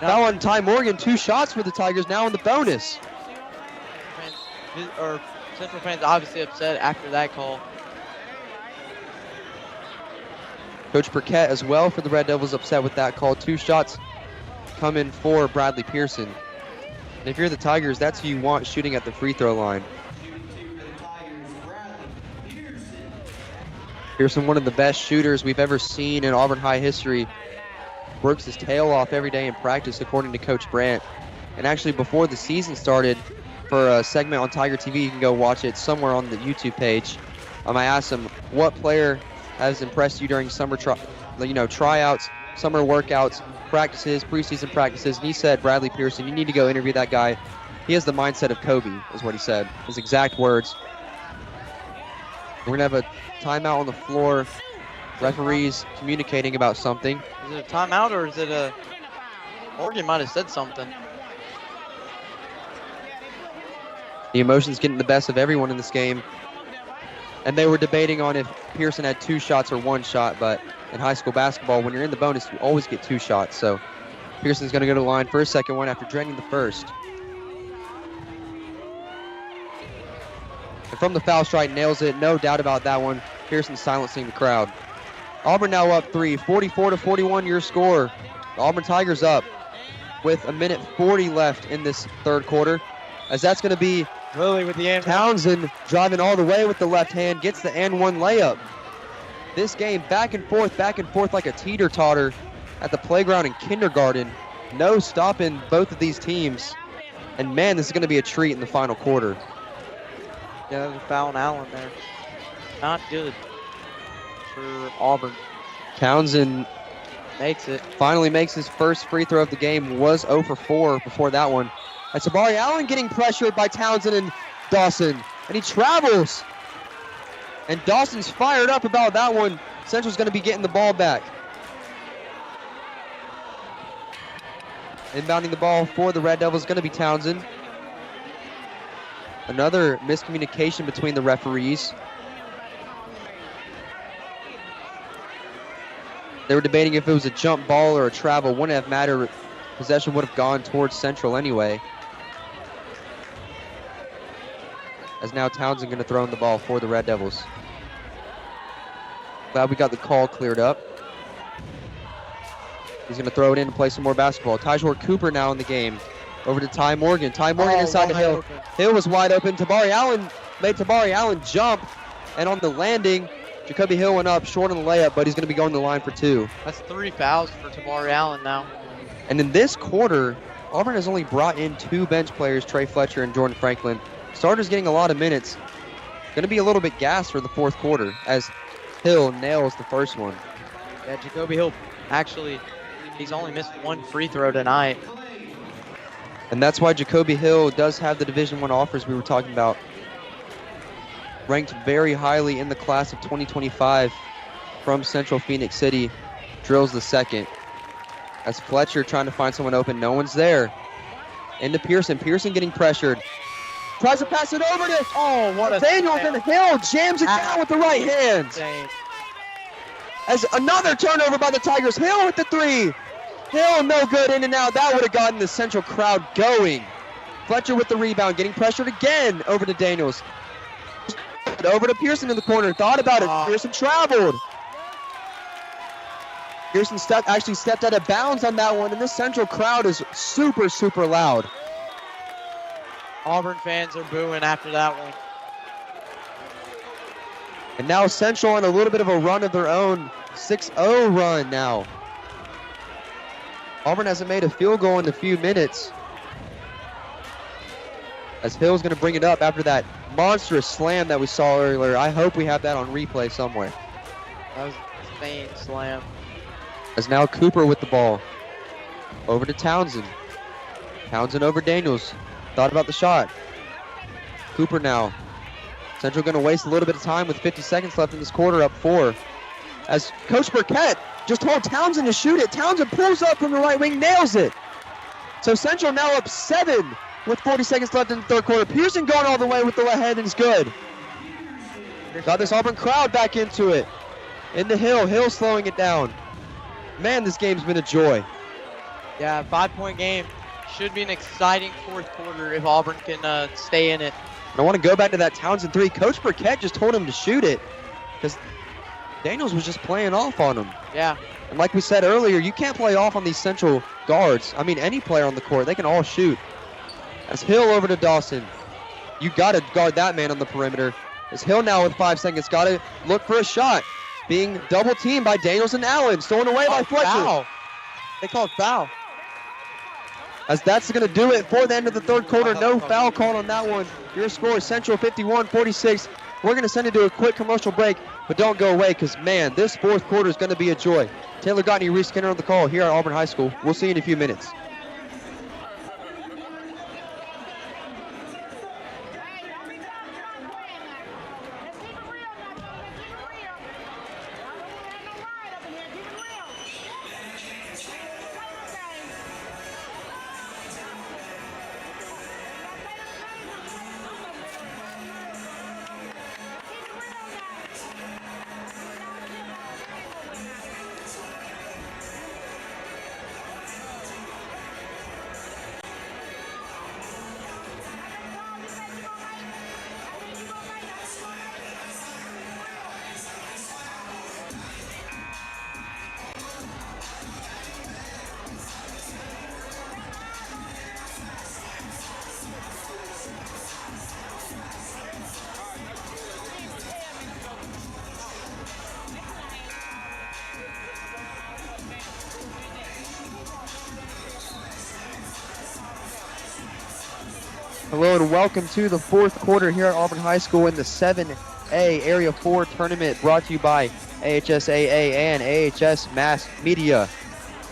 Speaker 5: Foul on Ty Morgan, 2 shots for the Tigers now in the bonus.
Speaker 6: Central fans obviously upset after that call.
Speaker 5: Coach Burkett as well for the Red Devils upset with that call. 2 shots coming for Bradley Pearson. And if you're the Tigers, that's who you want shooting at the free throw line. Pearson, one of the best shooters we've ever seen in Auburn High history, works his tail off every day in practice, according to Coach Brandt. And actually, before the season started, for a segment on Tiger TV, you can go watch it somewhere on the YouTube page. I asked him, what player has impressed you during summer tryouts, summer workouts, practices, preseason practices? And he said, Bradley Pearson, you need to go interview that guy. He has the mindset of Kobe, is what he said, his exact words. We're going to have a timeout on the floor. Referees communicating about something.
Speaker 6: Is it a timeout or is it a... Morgan might have said something.
Speaker 5: The emotions getting the best of everyone in this game. And they were debating on if Pearson had 2 shots or 1 shot, but in high school basketball, when you're in the bonus, you always get 2 shots. So Pearson's going to go to the line for a second one after draining the first. And from the foul stripe, nails it. No doubt about that one. Pearson silencing the crowd. Auburn now up 3, 44-41 your score. The Auburn Tigers up with 1:40 left in this third quarter. As that's going to be
Speaker 6: Lily with the end.
Speaker 5: Townsend driving all the way with the left hand, gets the and-one layup. This game back and forth like a teeter-totter at the playground in kindergarten. No stopping both of these teams. And man, this is going to be a treat in the final quarter.
Speaker 6: Yeah, there's a foul on Allen there. Not good for Auburn.
Speaker 5: Townsend
Speaker 6: makes it.
Speaker 5: Finally makes his first free throw of the game. Was 0 for 4 before that one. That's Tabari Allen getting pressured by Townsend and Dawson. And he travels. And Dawson's fired up about that one. Central's going to be getting the ball back. Inbounding the ball for the Red Devils is going to be Townsend. Another miscommunication between the referees. They were debating if it was a jump ball or a travel. Wouldn't have mattered. Possession would have gone towards Central anyway. As now Townsend going to throw in the ball for the Red Devils. Glad we got the call cleared up. He's going to throw it in and play some more basketball. Tyjor Cooper now in the game. Over to Ty Morgan. Ty Morgan inside the Hill. Hill was wide open. Tabari Allen made Tabari Allen jump. And on the landing, Jacoby Hill went up short on the layup, but he's going to be going to the line for 2.
Speaker 6: That's 3 fouls for Tabari Allen now.
Speaker 5: And in this quarter, Auburn has only brought in 2 bench players, Trey Fletcher and Jordan Franklin. Starters getting a lot of minutes. Going to be a little bit gassed for the fourth quarter as Hill nails the first one.
Speaker 6: Yeah, Jacoby Hill, actually, he's only missed 1 free throw tonight.
Speaker 5: And that's why Jacoby Hill does have the Division I offers we were talking about. Ranked very highly in the class of 2025 from Central Phoenix City. Drills the second. As Fletcher trying to find someone open, no one's there. Into Pearson. Pearson getting pressured. Tries to pass it over to
Speaker 6: what a
Speaker 5: Daniels, and Hill jams it down with the right hand.
Speaker 6: Insane.
Speaker 5: As another turnover by the Tigers. Hill with the 3. Hill no good, in and out. That would have gotten the Central crowd going. Fletcher with the rebound, getting pressured again over to Daniels. Over to Pearson in the corner. Thought about it. Pearson traveled. Pearson actually stepped out of bounds on that one, and this Central crowd is super, super loud.
Speaker 6: Auburn fans are booing after that one.
Speaker 5: And now Central on a little bit of a run of their own. 6-0 run now. Auburn hasn't made a field goal in a few minutes. As Hill's going to bring it up after that monstrous slam that we saw earlier. I hope we have that on replay somewhere.
Speaker 6: That was a insane slam.
Speaker 5: As now Cooper with the ball. Over to Townsend. Townsend over Daniels. Thought about the shot. Cooper now. Central going to waste a little bit of time with 50 seconds left in this quarter, up 4. As Coach Burkett just told Townsend to shoot it. Townsend pulls up from the right wing, nails it. So Central now up 7 with 40 seconds left in the third quarter. Pearson going all the way with the left hand, and it's good. Got this Auburn crowd back into it. In the Hill. Hill slowing it down. Man, this game's been a joy.
Speaker 6: Yeah, 5-point game. Should be an exciting fourth quarter if Auburn can stay in it.
Speaker 5: And I want to go back to that Townsend three. Coach Burkett just told him to shoot it because Daniels was just playing off on him.
Speaker 6: Yeah.
Speaker 5: And like we said earlier, you can't play off on these central guards. I mean, any player on the court, they can all shoot. As Hill over to Dawson. You got to guard that man on the perimeter. As Hill now with 5 seconds, got to look for a shot. Being double teamed by Daniels and Allen. Stolen away by Fletcher.
Speaker 6: Foul.
Speaker 5: They called foul. As that's going to do it for the end of the third quarter. No foul called on that one. Your score is Central 51-46. We're going to send it to a quick commercial break, but don't go away because, man, this fourth quarter is going to be a joy. Taylor Gotney, Reese Skinner on the call here at Auburn High School. We'll see you in a few minutes. Hello and welcome to the fourth quarter here at Auburn High School in the 7A Area 4 tournament brought to you by AHSAA and AHS Mass Media.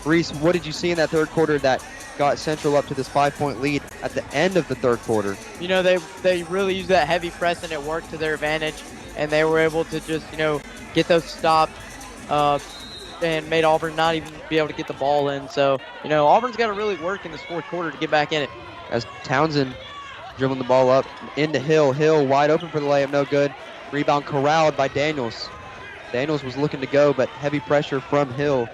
Speaker 5: Reese, what did you see in that third quarter that got Central up to this 5-point lead at the end of the third quarter?
Speaker 6: You know, they really used that heavy press and it worked to their advantage, and they were able to just, get those stopped and made Auburn not even be able to get the ball in. So, Auburn's got to really work in this fourth quarter to get back in it.
Speaker 5: As Townsend dribbling the ball up into Hill. Hill wide open for the layup, no good. Rebound corralled by Daniels. Daniels was looking to go, but heavy pressure from Hill.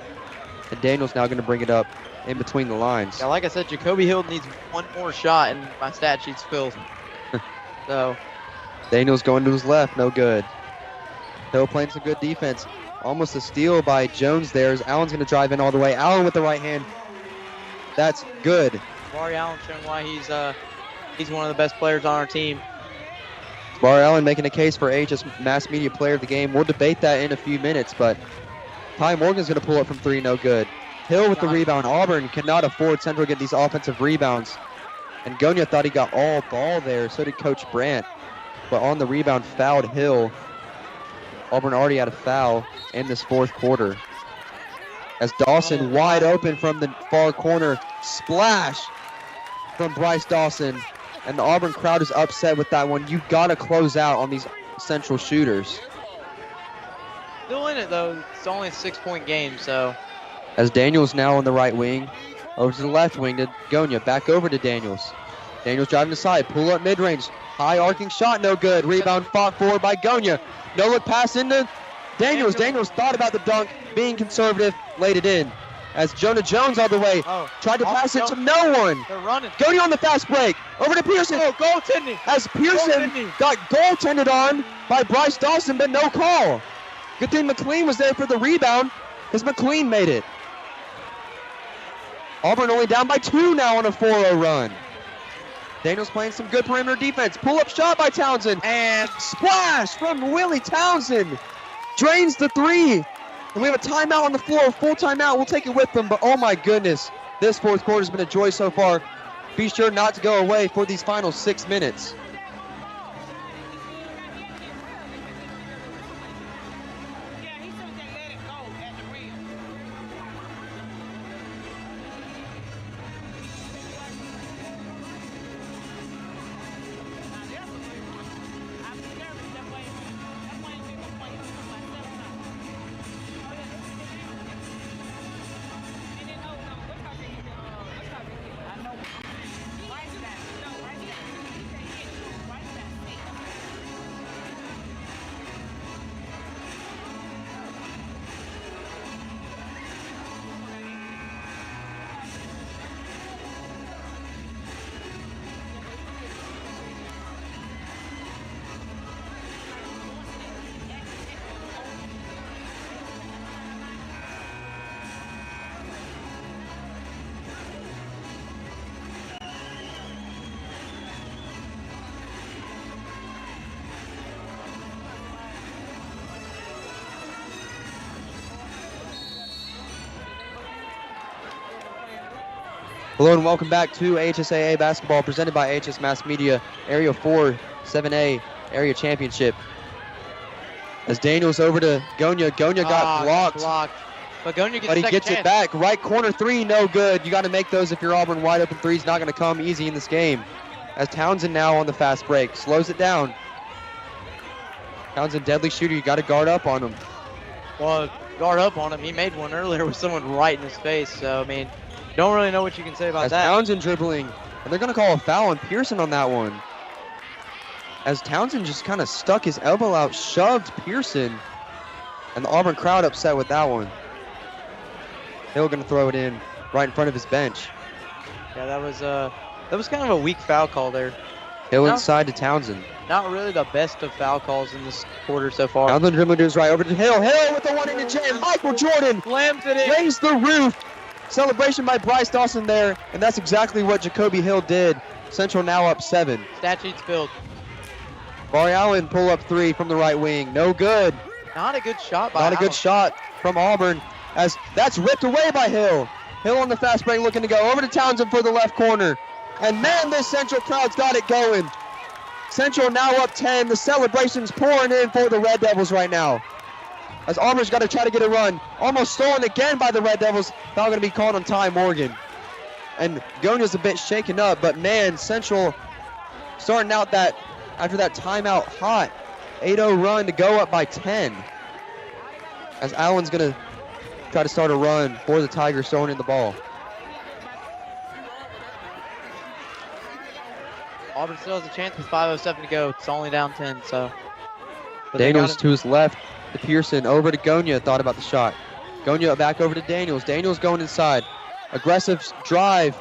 Speaker 5: And Daniels now going to bring it up in between the lines.
Speaker 6: Yeah, like I said, Jacoby Hill needs one more shot, and my stat sheet's filled. So
Speaker 5: Daniels going to his left, no good. Hill playing some good defense. Almost a steal by Jones there as Allen's going to drive in all the way. Allen with the right hand. That's good.
Speaker 6: Barry Allen showing why he's one of the best players on our team.
Speaker 5: Barry Allen making a case for AHS Mass Media Player of the Game. We'll debate that in a few minutes, but Ty Morgan's going to pull up from three, no good. Hill with the rebound. Auburn cannot afford Central to get these offensive rebounds. And Gonya thought he got all ball there. So did Coach Brandt. But on the rebound, fouled Hill. Auburn already had a foul in this fourth quarter. As Dawson wide open from the far corner. Splash from Bryce Dawson. And the Auburn crowd is upset with that one. You got to close out on these Central shooters.
Speaker 6: Still in it, though. It's only a 6-point game, so.
Speaker 5: As Daniels now on the right wing. Over to the left wing to Gonya. Back over to Daniels. Daniels driving the side. Pull up mid-range. High arcing shot. No good. Rebound fought forward by Gonya. No look pass into Daniels. Daniels thought about the dunk. Being conservative. Laid it in. As Jonah Jones all the way. Tried to pass it to no one.
Speaker 6: They're running.
Speaker 5: Gonya on the fast break. Over to Pearson.
Speaker 6: Goaltending.
Speaker 5: As Pearson got goaltended on by Bryce Dawson, but no call. Good thing McLean was there for the rebound because McLean made it. Auburn only down by 2 now on a 4-0 run. Daniels playing some good perimeter defense. Pull-up shot by Townsend. And splash from Willie Townsend. Drains the three. And we have a timeout on the floor, full timeout. We'll take it with them, but oh my goodness. This fourth quarter has been a joy so far. Be sure not to go away for these final 6 minutes. Hello and welcome back to AHSAA basketball presented by AHS Mass Media Area 4 7A Area Championship. As Daniels over to Gonya. Gonya got blocked.
Speaker 6: But Gonya gets
Speaker 5: But he
Speaker 6: second
Speaker 5: gets
Speaker 6: chance.
Speaker 5: it back. Right corner three, no good. You got to make those if you're Auburn. Wide open three's not going to come easy in this game. As Townsend now on the fast break. Slows it down. Townsend, deadly shooter. You got to guard up on him.
Speaker 6: Well, guard up on him. He made one earlier with someone right in his face. So, I mean, don't really know what you can say about
Speaker 5: As
Speaker 6: that.
Speaker 5: Townsend dribbling. And they're going to call a foul on Pearson on that one. As Townsend just kind of stuck his elbow out, shoved Pearson. And the Auburn crowd upset with that one. Hill going to throw it in right in front of his bench.
Speaker 6: Yeah, that was kind of a weak foul call there.
Speaker 5: Hill inside to Townsend.
Speaker 6: Not really the best of foul calls in this quarter so far.
Speaker 5: Townsend dribbling to his right over to Hill. Hill with the one in the jam. Michael Jordan
Speaker 6: Slams it in.
Speaker 5: raised the roof. Celebration by Bryce Dawson there, and that's exactly what Jacoby Hill did. Central now up 7.
Speaker 6: Stat sheet's filled.
Speaker 5: Barry Allen pull up 3 from the right wing. No good.
Speaker 6: Not a good shot by
Speaker 5: Not a
Speaker 6: Allen.
Speaker 5: good shot from Auburn as that's ripped away by Hill. Hill on the fast break looking to go over to Townsend for the left corner. And man, this Central crowd's got it going. Central now up 10. The celebration's pouring in for the Red Devils right now. As Auburn's got to try to get a run. Almost stolen again by the Red Devils. Foul going to be called on Ty Morgan. And Gonya's a bit shaken up, but man, Central starting out that after that timeout hot. 8-0 run to go up by 10. As Allen's going to try to start a run for the Tigers throwing in the ball.
Speaker 6: Auburn still has a chance with 5:07 to go. It's only down 10, so. But
Speaker 5: Daniels to his left to Pearson. Over to Gonya. Thought about the shot. Gonya back over to Daniels. Daniels going inside. Aggressive drive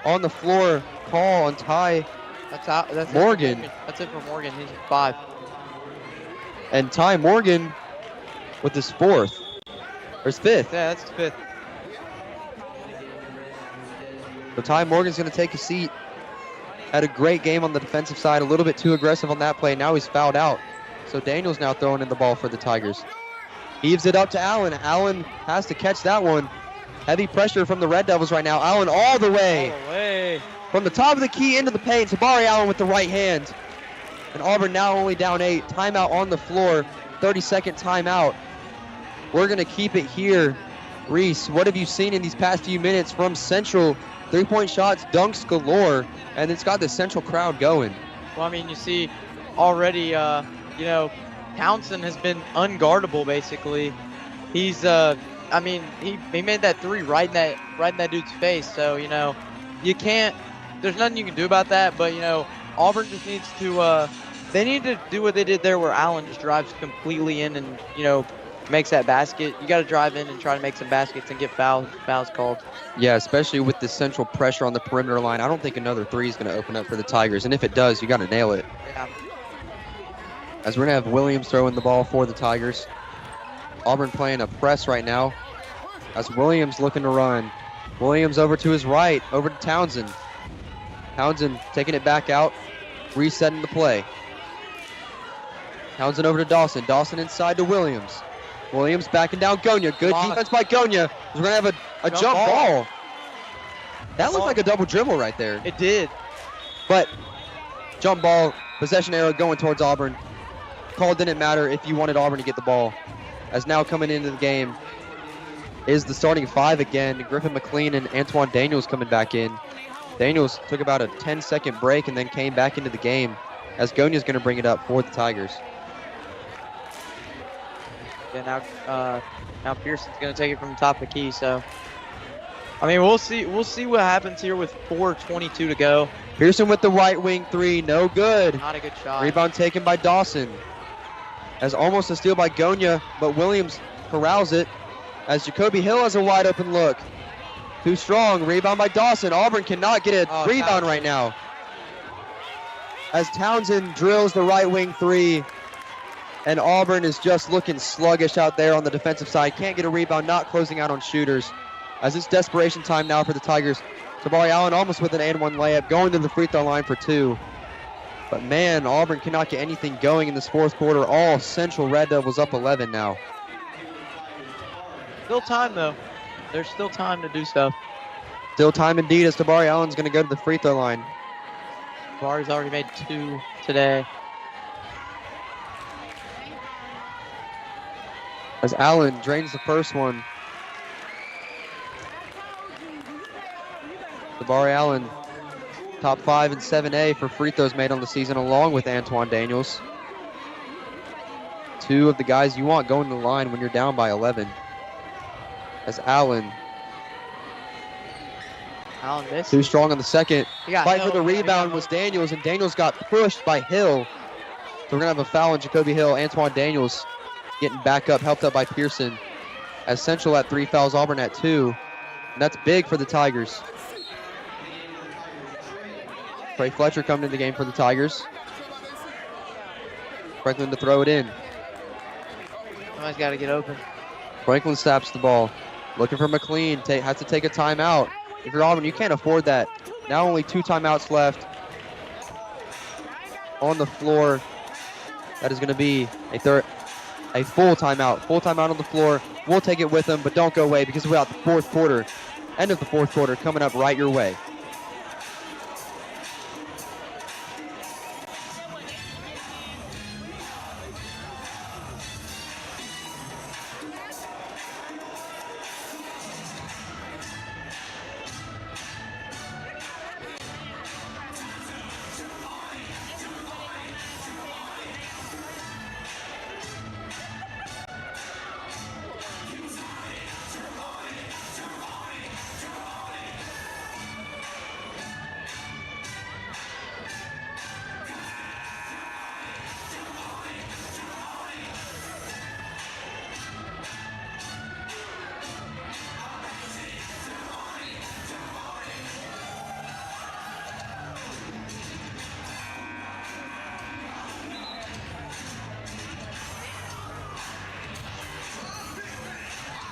Speaker 5: on the floor. Call on Ty
Speaker 6: That's
Speaker 5: Morgan.
Speaker 6: That's it for Morgan. He's 5.
Speaker 5: And Ty Morgan with his 4th. Or his 5th.
Speaker 6: Yeah, that's his 5th.
Speaker 5: So Ty Morgan's going to take a seat. Had a great game on the defensive side. A little bit too aggressive on that play. Now he's fouled out. So Daniels now throwing in the ball for the Tigers. Heaves it up to Allen. Allen has to catch that one. Heavy pressure from the Red Devils right now. Allen all the way. From the top of the key into the paint. Tabari Allen with the right hand. And Auburn now only down 8. Timeout on the floor. 30-second timeout. We're going to keep it here. Reese, what have you seen in these past few minutes from Central? 3-point shots, dunks galore, and it's got the Central crowd going.
Speaker 6: Well, I mean, you see already, Townsend has been unguardable, basically. He's, I mean, he made that 3 right in that dude's face. So, you can't, there's nothing you can do about that. But, Auburn just needs to, they need to do what they did there where Allen just drives completely in and, makes that basket. You got to drive in and try to make some baskets and get fouls called.
Speaker 5: Yeah, especially with the Central pressure on the perimeter line. I don't think another 3 is going to open up for the Tigers. And if it does, you got to nail it.
Speaker 6: Yeah.
Speaker 5: As we're going to have Williams throwing the ball for the Tigers. Auburn playing a press right now. As Williams looking to run. Williams over to his right, over to Townsend. Townsend taking it back out, resetting the play. Townsend over to Dawson. Dawson inside to Williams. Williams backing down Gonya. Good defense by Gonya. We're going to have a jump ball. That looked like a double dribble right there.
Speaker 6: It did.
Speaker 5: But jump ball, possession arrow going towards Auburn. Call didn't matter if you wanted Auburn to get the ball. As now coming into the game is the starting 5 again. Griffin McLean and Antoine Daniels coming back in. Daniels took about a 10-second break and then came back into the game as Gonya's going to bring it up for the Tigers.
Speaker 6: Yeah, now Pearson's going to take it from the top of the key. So, I mean, we'll see what happens here with 4:22 to go.
Speaker 5: Pearson with the right wing 3, no good.
Speaker 6: Not a good shot.
Speaker 5: Rebound taken by Dawson. As almost a steal by Gonya, but Williams corrals it. As Jacoby Hill has a wide open look. Too strong. Rebound by Dawson. Auburn cannot get a rebound right now. As Townsend drills the right wing 3. And Auburn is just looking sluggish out there on the defensive side. Can't get a rebound, not closing out on shooters. As it's desperation time now for the Tigers. Tabari Allen almost with an and 1 layup, going to the free throw line for 2. But man, Auburn cannot get anything going in this 4th quarter. All Central Red Devils up 11 now.
Speaker 6: Still time, though. There's still time to do stuff.
Speaker 5: Still time indeed as Tabari Allen's going to go to the free throw line.
Speaker 6: Tabari's already made 2 today.
Speaker 5: As Allen drains the first one. Tabari Allen, top 5 in 7A for free throws made on the season, along with Antoine Daniels. 2 of the guys you want going to the line when you're down by 11. As Allen
Speaker 6: missed.
Speaker 5: too strong on the second. Fight for the
Speaker 6: Hill.
Speaker 5: rebound was Daniels, and Daniels got pushed by Hill. So we're going to have a foul on Jacoby Hill. Antoine Daniels getting back up, helped up by Pearson. As Central at 3, fouls Auburn at 2. And that's big for the Tigers. Trey Fletcher coming in the game for the Tigers. Franklin to throw it in.
Speaker 6: Somebody's got to get open.
Speaker 5: Franklin snaps the ball. Looking for McLean. Has to take a timeout. If you're Auburn, you can't afford that. Now only 2 timeouts left on the floor. That is going to be a full timeout. Full timeout on the floor. We'll take it with them, but don't go away because we're at the fourth quarter. End of the fourth quarter coming up right your way.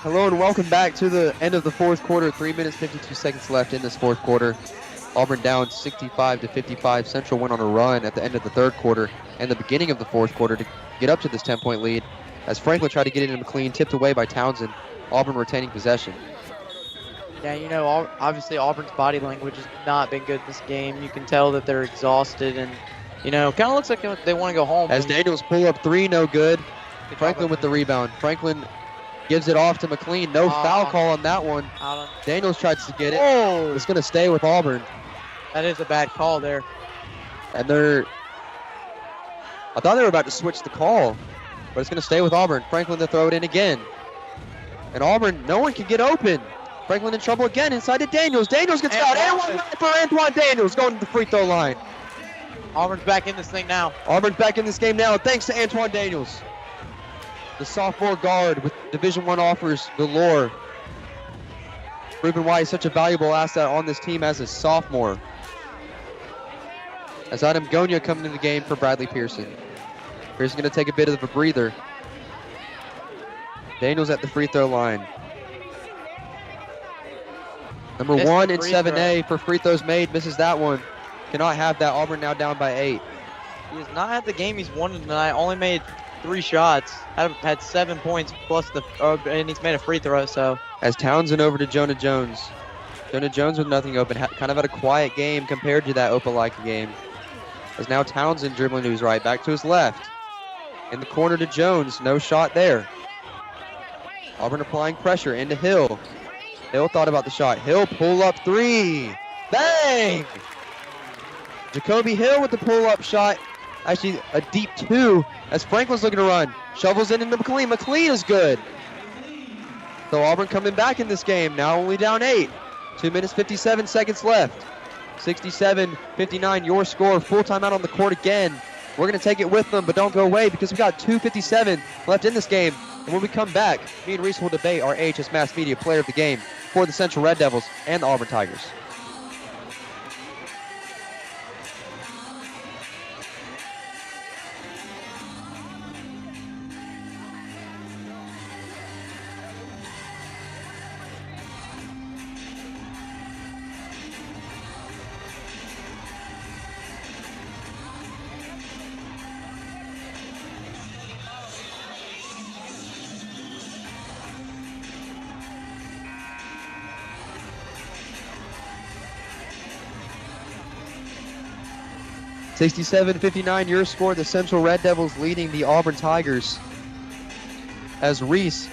Speaker 5: Hello and welcome back to the end of the fourth quarter. 3 minutes, 52 seconds left in this fourth quarter. Auburn down 65-55. Central went on a run at the end of the third quarter and the beginning of the fourth quarter to get up to this 10-point lead. As Franklin tried to get it into McLean, tipped away by Townsend. Auburn retaining possession.
Speaker 6: Yeah, you know, obviously Auburn's body language has not been good this game. You can tell that they're exhausted and, you know, kind of looks like they want to go home.
Speaker 5: As Daniels pull up 3, no good. Franklin with the rebound. Franklin gives it off to McLean. No foul call on that one. Daniels tries to get it.
Speaker 6: Oh,
Speaker 5: It's going to stay with Auburn.
Speaker 6: that is a bad call there.
Speaker 5: And I thought they were about to switch the call, but it's going to stay with Auburn. Franklin to throw it in again. And Auburn, no one can get open. Franklin in trouble again inside to Daniels. Daniels gets fouled. And one for Antoine Daniels going to the free throw line.
Speaker 6: Auburn's back in this thing now.
Speaker 5: Auburn's back in this game now thanks to Antoine Daniels. The sophomore guard with Division I offers galore. Proving why he's such a valuable asset on this team as a sophomore. As Adam Gonia coming into the game for Bradley Pearson. Pearson going to take a bit of a breather. Daniels at the free throw line. Number 1 in 7A for free throws made. Misses that one. Cannot have that. Auburn now down by 8.
Speaker 6: He has not had the game he's wanted tonight. Only made 3 shots. Had 7 points plus and he's made a free throw. So
Speaker 5: as Townsend over to Jonah Jones. Jonah Jones with nothing open. Kind of had a quiet game compared to that Opelika game. As now Townsend dribbling to his right, back to his left. In the corner to Jones. No shot there. Auburn applying pressure into Hill. Hill thought about the shot. Hill pull up 3. Bang! Jacoby Hill with the pull up shot. Actually, a deep 2 as Franklin's looking to run. Shovels it into McLean. McLean is good. So Auburn coming back in this game. Now only down 8. 2 minutes, 57 seconds left. 67-59, your score. Full timeout on the court again. We're going to take it with them, but don't go away because we got 2:57 left in this game. And when we come back, me and Reese will debate our AHS Mass Media player of the game for the Central Red Devils and the Auburn Tigers. 67-59 your score. The Central Red Devils leading the Auburn Tigers. As Reese,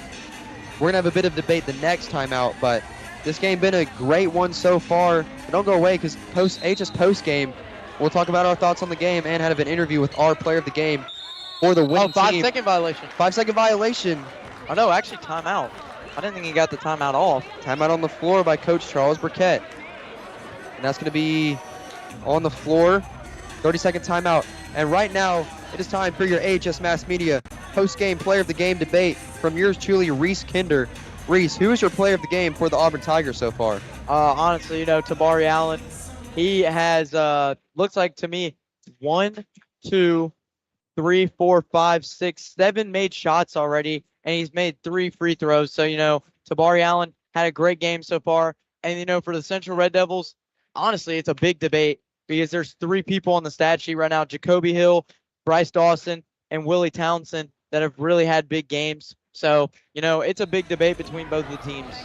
Speaker 5: we're going to have a bit of debate the next time out, but this game been a great one so far. But don't go away because post game, we'll talk about our thoughts on the game and have an interview with our player of the game for the winning team.
Speaker 6: 5-second violation.
Speaker 5: 5-second violation.
Speaker 6: Oh, no, actually timeout. I didn't think he got the timeout off.
Speaker 5: Timeout on the floor by Coach Charles Burkett. And that's going to be on the floor. 30-second timeout. And right now, it is time for your AHS Mass Media post-game player of the game debate from yours truly, Reese Kinder. Reese, who is your player of the game for the Auburn Tigers so far?
Speaker 6: Honestly, Tabari Allen, he has, looks like to me, 1, 2, 3, 4, 5, 6, 7 made shots already, and he's made 3 free throws. So, Tabari Allen had a great game so far. And, for the Central Red Devils, honestly, it's a big debate because there's 3 people on the stat sheet right now, Jacoby Hill, Bryce Dawson, and Willie Townsend, that have really had big games. So, it's a big debate between both of the teams.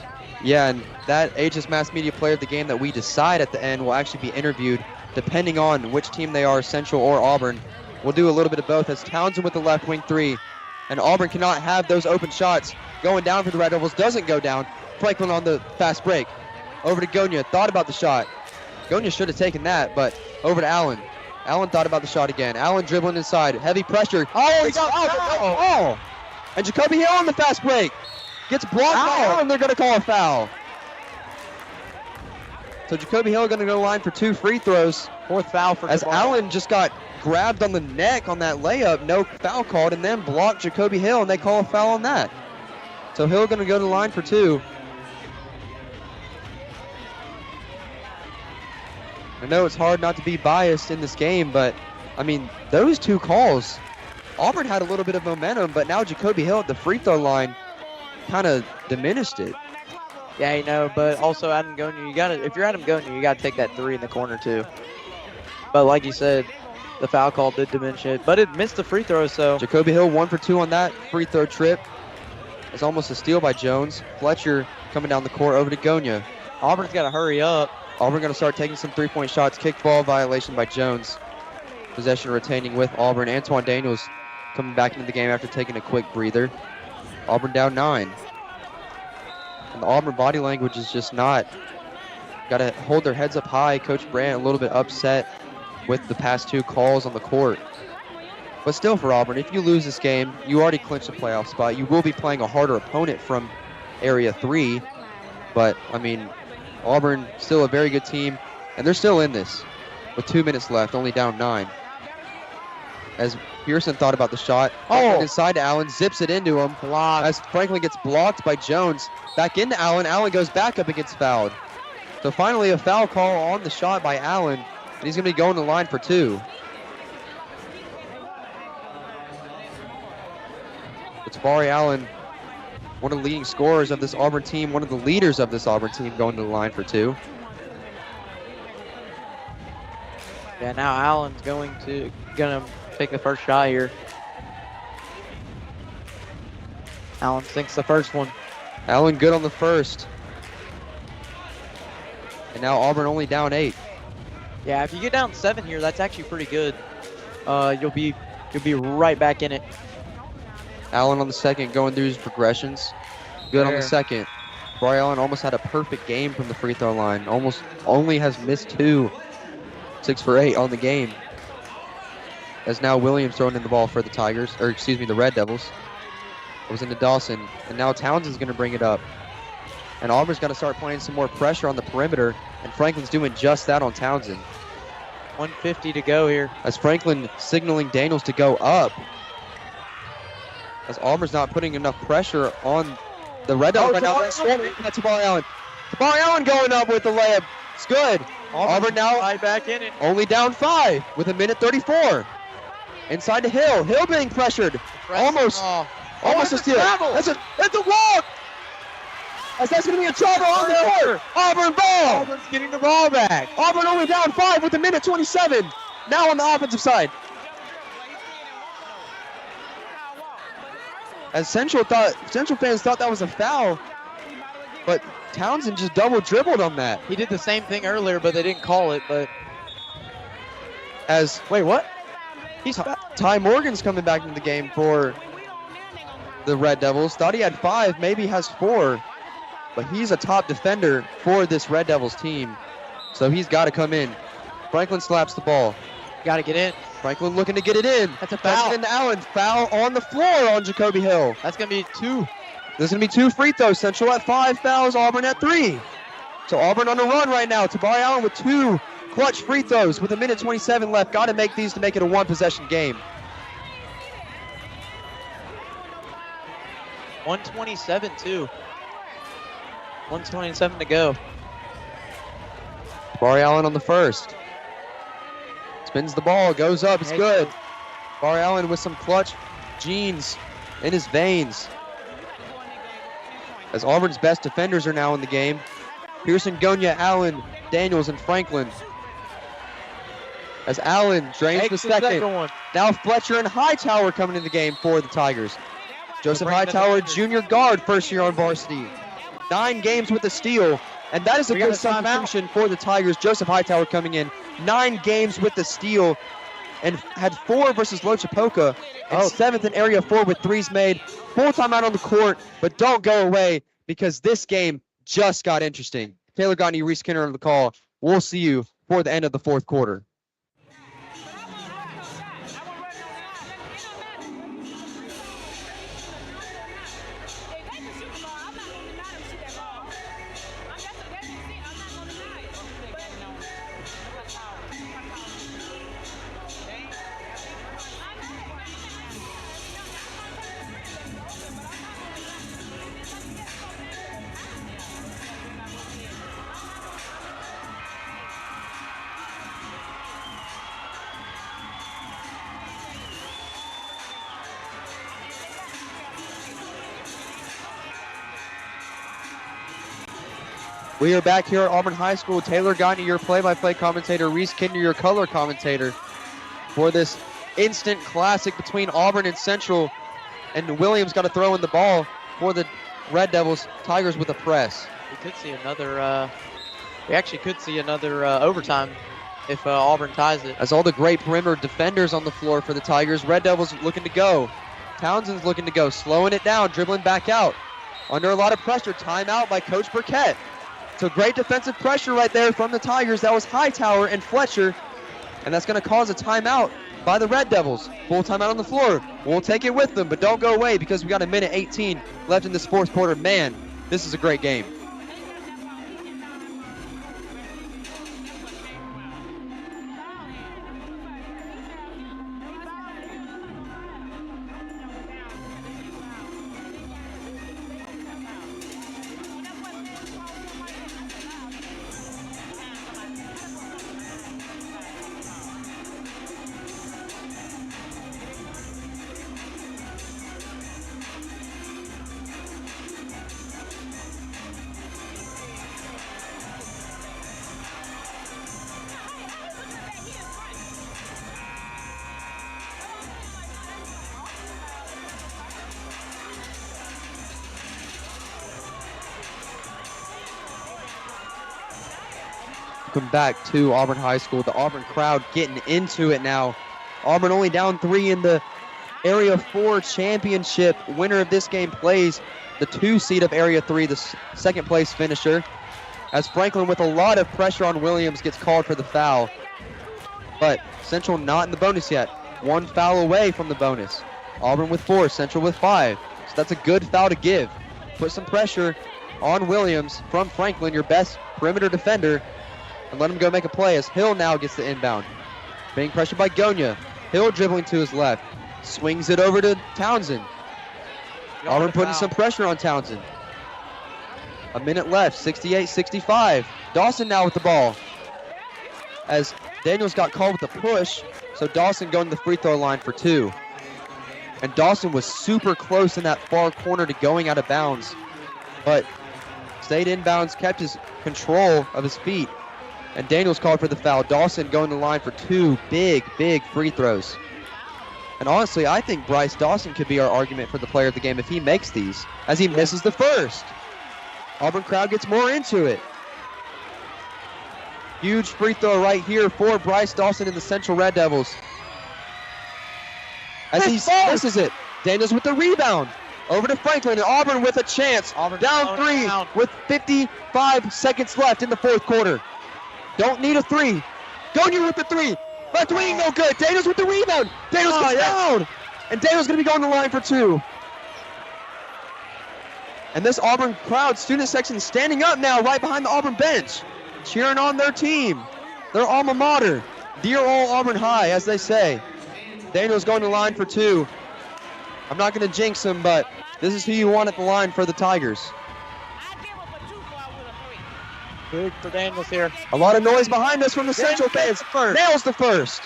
Speaker 5: Yeah, and that AHS Mass Media player of the game that we decide at the end will actually be interviewed depending on which team they are, Central or Auburn. We'll do a little bit of both as Townsend with the left wing 3. And Auburn cannot have those open shots. Going down for the Red Devils doesn't go down. Franklin on the fast break. Over to Gonya, thought about the shot. Gonya should have taken that, but over to Allen. Allen thought about the shot again. Allen dribbling inside. Heavy pressure. Oh, he's out. Oh. And Jacoby Hill on the fast break. Gets blocked by Allen. They're going to call a foul. So Jacoby Hill going to go to the line for 2 free throws.
Speaker 6: 4th foul for
Speaker 5: as
Speaker 6: Tabari.
Speaker 5: Allen just got grabbed on the neck on that layup. No foul called, and then blocked Jacoby Hill, and they call a foul on that. So Hill going to go to the line for 2. I know it's hard not to be biased in this game, but, those 2 calls, Auburn had a little bit of momentum, but now Jacoby Hill at the free throw line kind of diminished it.
Speaker 6: Yeah, but also Adam Gonya, if you're Adam Gonya, you got to take that 3 in the corner too. But like you said, the foul call did diminish it, but it missed the free throw, so.
Speaker 5: Jacoby Hill 1 for 2 on that free throw trip. It's almost a steal by Jones. Fletcher coming down the court over to Gonya.
Speaker 6: Auburn's got to hurry up.
Speaker 5: Auburn going to start taking some 3-point shots. Kickball violation by Jones. Possession retaining with Auburn. Antoine Daniels coming back into the game after taking a quick breather. Auburn down 9. And the Auburn body language is just not. Got to hold their heads up high. Coach Brandt a little bit upset with the past 2 calls on the court. But still for Auburn, if you lose this game, you already clinched a playoff spot. You will be playing a harder opponent from Area 3. But, Auburn still a very good team, and they're still in this with 2 minutes left, only down 9. As Pearson thought about the shot, inside to Allen, zips it into him. As Franklin gets blocked by Jones, back into Allen. Allen goes back up and gets fouled. So finally a foul call on the shot by Allen, and he's going to be going to the line for 2. It's Tabari Allen, one of the leading scorers of this Auburn team, one of the leaders of this Auburn team, going to the line for 2.
Speaker 6: Yeah, now Allen's gonna take the first shot here. Allen sinks the first one.
Speaker 5: Allen good on the first. And now Auburn only down 8.
Speaker 6: Yeah, if you get down 7 here, that's actually pretty good. You'll be right back in it.
Speaker 5: Allen on the second going through his progressions. Good on the second. Tabari Allen almost had a perfect game from the free throw line. Only has missed 2. 6 for 8 on the game. As now Williams throwing in the ball for the the Red Devils. It was into Dawson. And now Townsend's going to bring it up. And Auburn's got to start playing some more pressure on the perimeter. And Franklin's doing just that on Townsend.
Speaker 6: 1:50 to go here.
Speaker 5: As Franklin signaling Daniels to go up. As Auburn's not putting enough pressure on the Red Devils right now. That's Tabari Allen. Tabari Allen going up with the layup. It's good. Auburn now
Speaker 6: right back in it.
Speaker 5: Only down 5 with 1:34. Inside to Hill. Hill being pressured. Almost a steal. That's a walk. As that's going to be a travel on the court. Auburn ball.
Speaker 6: Auburn's getting the ball back.
Speaker 5: Auburn only down 5 with 1:27. Now on the offensive side. As Central fans thought that was a foul, but Townsend just double dribbled on that.
Speaker 6: He did the same thing earlier, but they didn't call it. But
Speaker 5: As
Speaker 6: Wait, what?
Speaker 5: Ty Morgan's coming back into the game for the Red Devils. Thought he had 5, maybe has 4. But he's a top defender for this Red Devils team. So he's got to come in. Franklin slaps the ball.
Speaker 6: Got to get in.
Speaker 5: Franklin looking to get it in.
Speaker 6: That's a foul.
Speaker 5: Into Allen. Foul on the floor on Jacoby Hill.
Speaker 6: That's going to be 2.
Speaker 5: There's going to be 2 free throws. Central at 5 fouls. Auburn at 3. So Auburn on the run right now. Tabari Allen with 2 clutch free throws with 1:27 left. Got to make these to make it a 1-possession game.
Speaker 6: 127 too. 127 to go.
Speaker 5: Tabari Allen on the first. Spins the ball. Goes up. It's good. Tabari Allen with some clutch genes in his veins. As Auburn's best defenders are now in the game. Pearson, Gonya, Allen, Daniels, and Franklin. As Allen drains the second.
Speaker 6: One.
Speaker 5: Now Fletcher and Hightower coming in the game for the Tigers. Joseph Hightower, junior guard, first year on varsity. 9 games with a steal, and that is a good substitution for the Tigers. Joseph Hightower coming in, 9 games with the steal, and had 4 versus Lochapoka, and 7th in Area 4 with 3s made. Full time out on the court, but don't go away because this game just got interesting. Taylor Gagne, Reese Kinner on the call. We'll see you for the end of the 4th quarter. We are back here at Auburn High School. Taylor Gagne, your play-by-play commentator. Reese Kinder, your color commentator for this instant classic between Auburn and Central. And Williams got to throw in the ball for the Red Devils. Tigers with a press.
Speaker 6: We could see another. We actually could see another overtime if Auburn ties it.
Speaker 5: As all the great perimeter defenders on the floor for the Tigers. Red Devils looking to go. Townsend's looking to go, slowing it down, dribbling back out. Under a lot of pressure. Timeout by Coach Burkett. So great defensive pressure right there from the Tigers. That was Hightower and Fletcher. And that's going to cause a timeout by the Red Devils. Full timeout on the floor. We'll take it with them, but don't go away because we got 1:18 left in this 4th quarter. Man, this is a great game. Welcome back to Auburn High School. The Auburn crowd getting into it now. Auburn only down 3 in the Area 4 championship. Winner of this game plays the 2 seed of Area 3, the 2nd place finisher. As Franklin, with a lot of pressure on Williams, gets called for the foul. But Central not in the bonus yet. 1 foul away from the bonus. Auburn with 4, Central with 5. So that's a good foul to give. Put some pressure on Williams from Franklin, your best perimeter defender, and let him go make a play as Hill now gets the inbound. Being pressured by Gonya. Hill dribbling to his left. Swings it over to Townsend. Auburn putting some pressure on Townsend. A minute left, 68-65. Dawson now with the ball. As Daniels got called with a push, so Dawson going to the free throw line for 2. And Dawson was super close in that far corner to going out of bounds, but stayed inbounds, kept his control of his feet. And Daniels called for the foul. Dawson going to the line for 2 big free throws. And honestly, I think Bryce Dawson could be our argument for the player of the game if he makes these, as he misses the first. Auburn crowd gets more into it. Huge free throw right here for Bryce Dawson and the Central Red Devils. As he misses it. Daniels with the rebound. Over to Franklin, and Auburn with a chance.
Speaker 6: Auburn
Speaker 5: down 3 with 55 seconds left in the fourth quarter. Don't need a 3. Gonya with the 3. Left wing, no good. Daniels with the rebound. Daniels goes down. And Daniels going to be going to the line for 2. And this Auburn crowd, student section, standing up now right behind the Auburn bench, cheering on their team, their alma mater. Dear old Auburn High, as they say. Daniels going to the line for 2. I'm not going to jinx him, but this is who you want at the line for the Tigers.
Speaker 6: Big for Daniels here.
Speaker 5: A lot of noise behind us from the Central fans. Nails the first.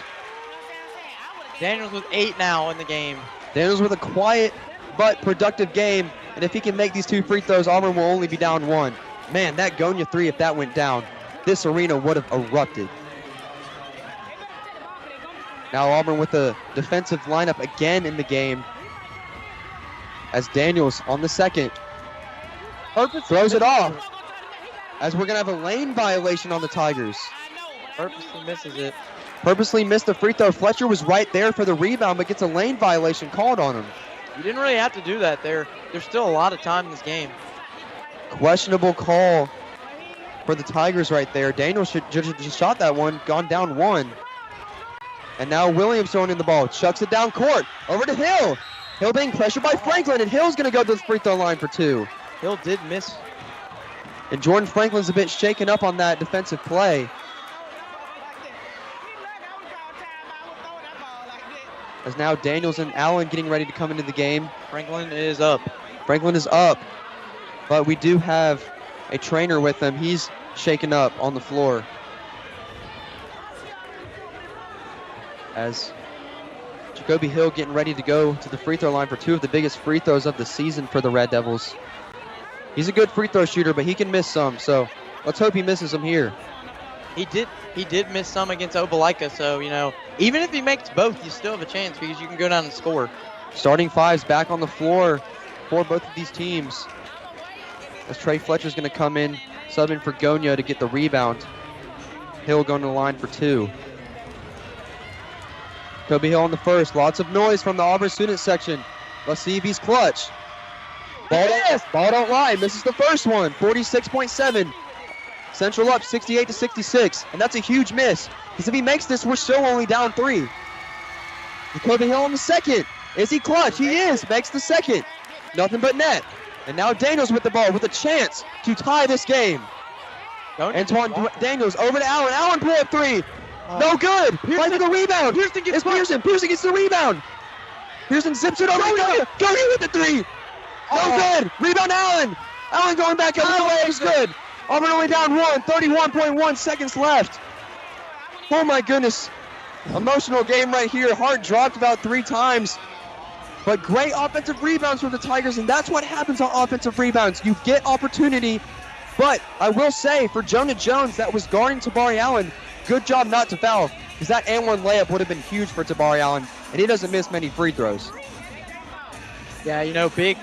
Speaker 6: Daniels with 8 now in the game.
Speaker 5: Daniels with a quiet but productive game. And if he can make these 2 free throws, Auburn will only be down 1. Man, that Gonya 3, if that went down, this arena would have erupted. Now Auburn with the defensive lineup again in the game. As Daniels on the second throws it off. As we're going to have a lane violation on the Tigers.
Speaker 6: Purposely misses it.
Speaker 5: Purposely missed the free throw. Fletcher was right there for the rebound, but gets a lane violation called on him.
Speaker 6: You didn't really have to do that there. There's still a lot of time in this game.
Speaker 5: Questionable call for the Tigers right there. Daniels should just shot that one, gone down 1. And now Williams throwing in the ball. Chucks it down court. Over to Hill. Hill being pressured by Franklin, and Hill's going to go to the free throw line for 2.
Speaker 6: Hill did miss.
Speaker 5: And Jordan Franklin's a bit shaken up on that defensive play. As now Daniels and Allen getting ready to come into the game.
Speaker 6: Franklin is up.
Speaker 5: Franklin is up, but we do have a trainer with him. He's shaken up on the floor. As Jacoby Hill getting ready to go to the free throw line for 2 of the biggest free throws of the season for the Red Devils. He's a good free throw shooter, but he can miss some, so let's hope he misses them here.
Speaker 6: He did miss some against Opelika, so, you know, even if he makes both, you still have a chance because you can go down and score.
Speaker 5: Starting 5's back on the floor for both of these teams. As Trey Fletcher's going to come in, sub in for Gonya to get the rebound. Hill going to the line for 2. Kobe Hill on the first. Lots of noise from the Auburn student section. Let's see if he's clutch. Ball don't lie. Misses the first one. 46.7. Central up 68-66. And that's a huge miss. Because if he makes this, we're still only down 3. Kobe Hill on the second. Is he clutch? He is. Makes the second. Nothing but net. And now Daniels with the ball with a chance to tie this game. Antoine Daniels over to Allen. Allen pull up 3. No good. Right to the rebound. Pearson gets Pearson. Pearson gets the rebound. Pearson zips it over to Gonya. Gonya with the 3. No good. Rebound Allen. Allen going back up. No way. It's good. Auburn only down 1. 31.1 seconds left. Oh my goodness. Emotional game right here. Hart dropped about 3 times. But great offensive rebounds from the Tigers, and that's what happens on offensive rebounds. You get opportunity, but I will say for Jonah Jones that was guarding Tabari Allen, good job not to foul, because that and one layup would have been huge for Tabari Allen, and he doesn't miss many free throws.
Speaker 6: Yeah, you know, big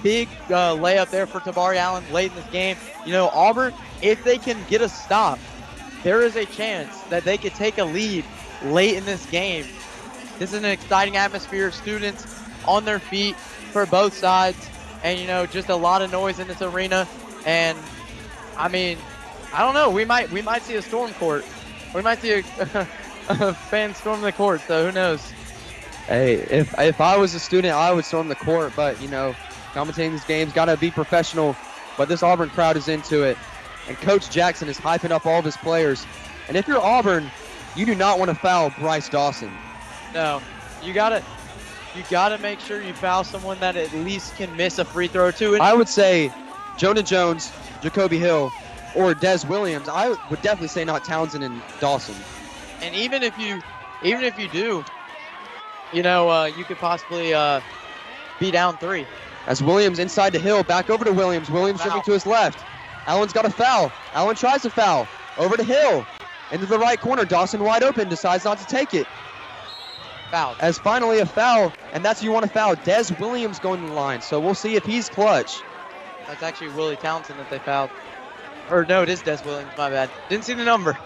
Speaker 6: layup there for Tabari Allen late in this game. You know, Auburn, if they can get a stop, there is a chance that they could take a lead late in this game. This is an exciting atmosphere. Students on their feet for both sides, and you know, just a lot of noise in this arena. And I mean, I don't know, we might see a storm court. We might see a fan storm the court, so who knows.
Speaker 5: Hey, if I was a student, I would storm the court, but you know, commentating these games, gotta be professional. But this Auburn crowd is into it, and Coach Jackson is hyping up all of his players. And if you're Auburn, you do not want to foul Bryce Dawson.
Speaker 6: No, you gotta make sure you foul someone that at least can miss a free throw or 2.
Speaker 5: I would say Jonah Jones, Jacoby Hill, or Des Williams. I would definitely say not Townsend and Dawson.
Speaker 6: And even if you do, you know, you could possibly be down 3.
Speaker 5: As Williams inside to Hill, back over to Williams. Williams dribbling to his left. Allen's got a foul. Allen tries to foul. Over to Hill. Into the right corner. Dawson wide open. Decides not to take it.
Speaker 6: Foul.
Speaker 5: As finally a foul, and that's who you want to foul. Des Williams going to the line. So we'll see if he's clutch.
Speaker 6: That's actually Willie Townsend that they fouled. Or no, it is Des Williams. My bad. Didn't see the number.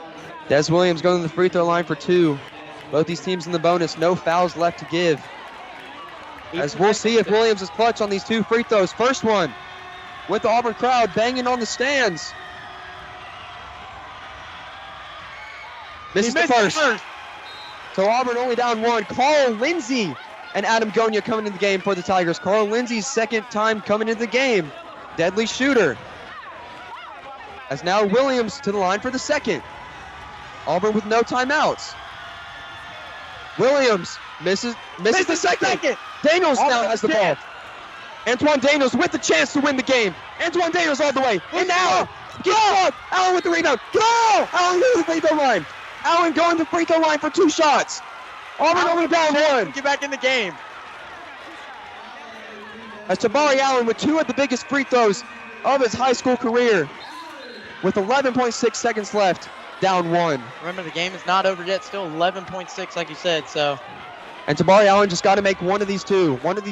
Speaker 5: Des Williams going to the free throw line for 2. Both these teams in the bonus, no fouls left to give. As we'll see if Williams is clutch on these 2 free throws. First one with the Auburn crowd banging on the stands. Misses the first. So Auburn only down 1. Carl Lindsay and Adam Gonia coming into the game for the Tigers. Carl Lindsay's second time coming into the game. Deadly shooter. As now Williams to the line for the second. Auburn with no timeouts. Williams misses the second. Daniels now has the ball. Antoine Daniels with the chance to win the game. Antoine Daniels all the way. And now, Allen with the rebound. Go! Allen to the free throw line. Allen going to the free throw line for 2 shots. Auburn only down 1.
Speaker 6: Get back in the game.
Speaker 5: As Tabari Allen with 2 of the biggest free throws of his high school career. With 11.6 seconds left, down 1.
Speaker 6: Remember, the game is not over yet. Still 11.6, like you said. So.
Speaker 5: And Tabari Allen just got to make one of these two. One would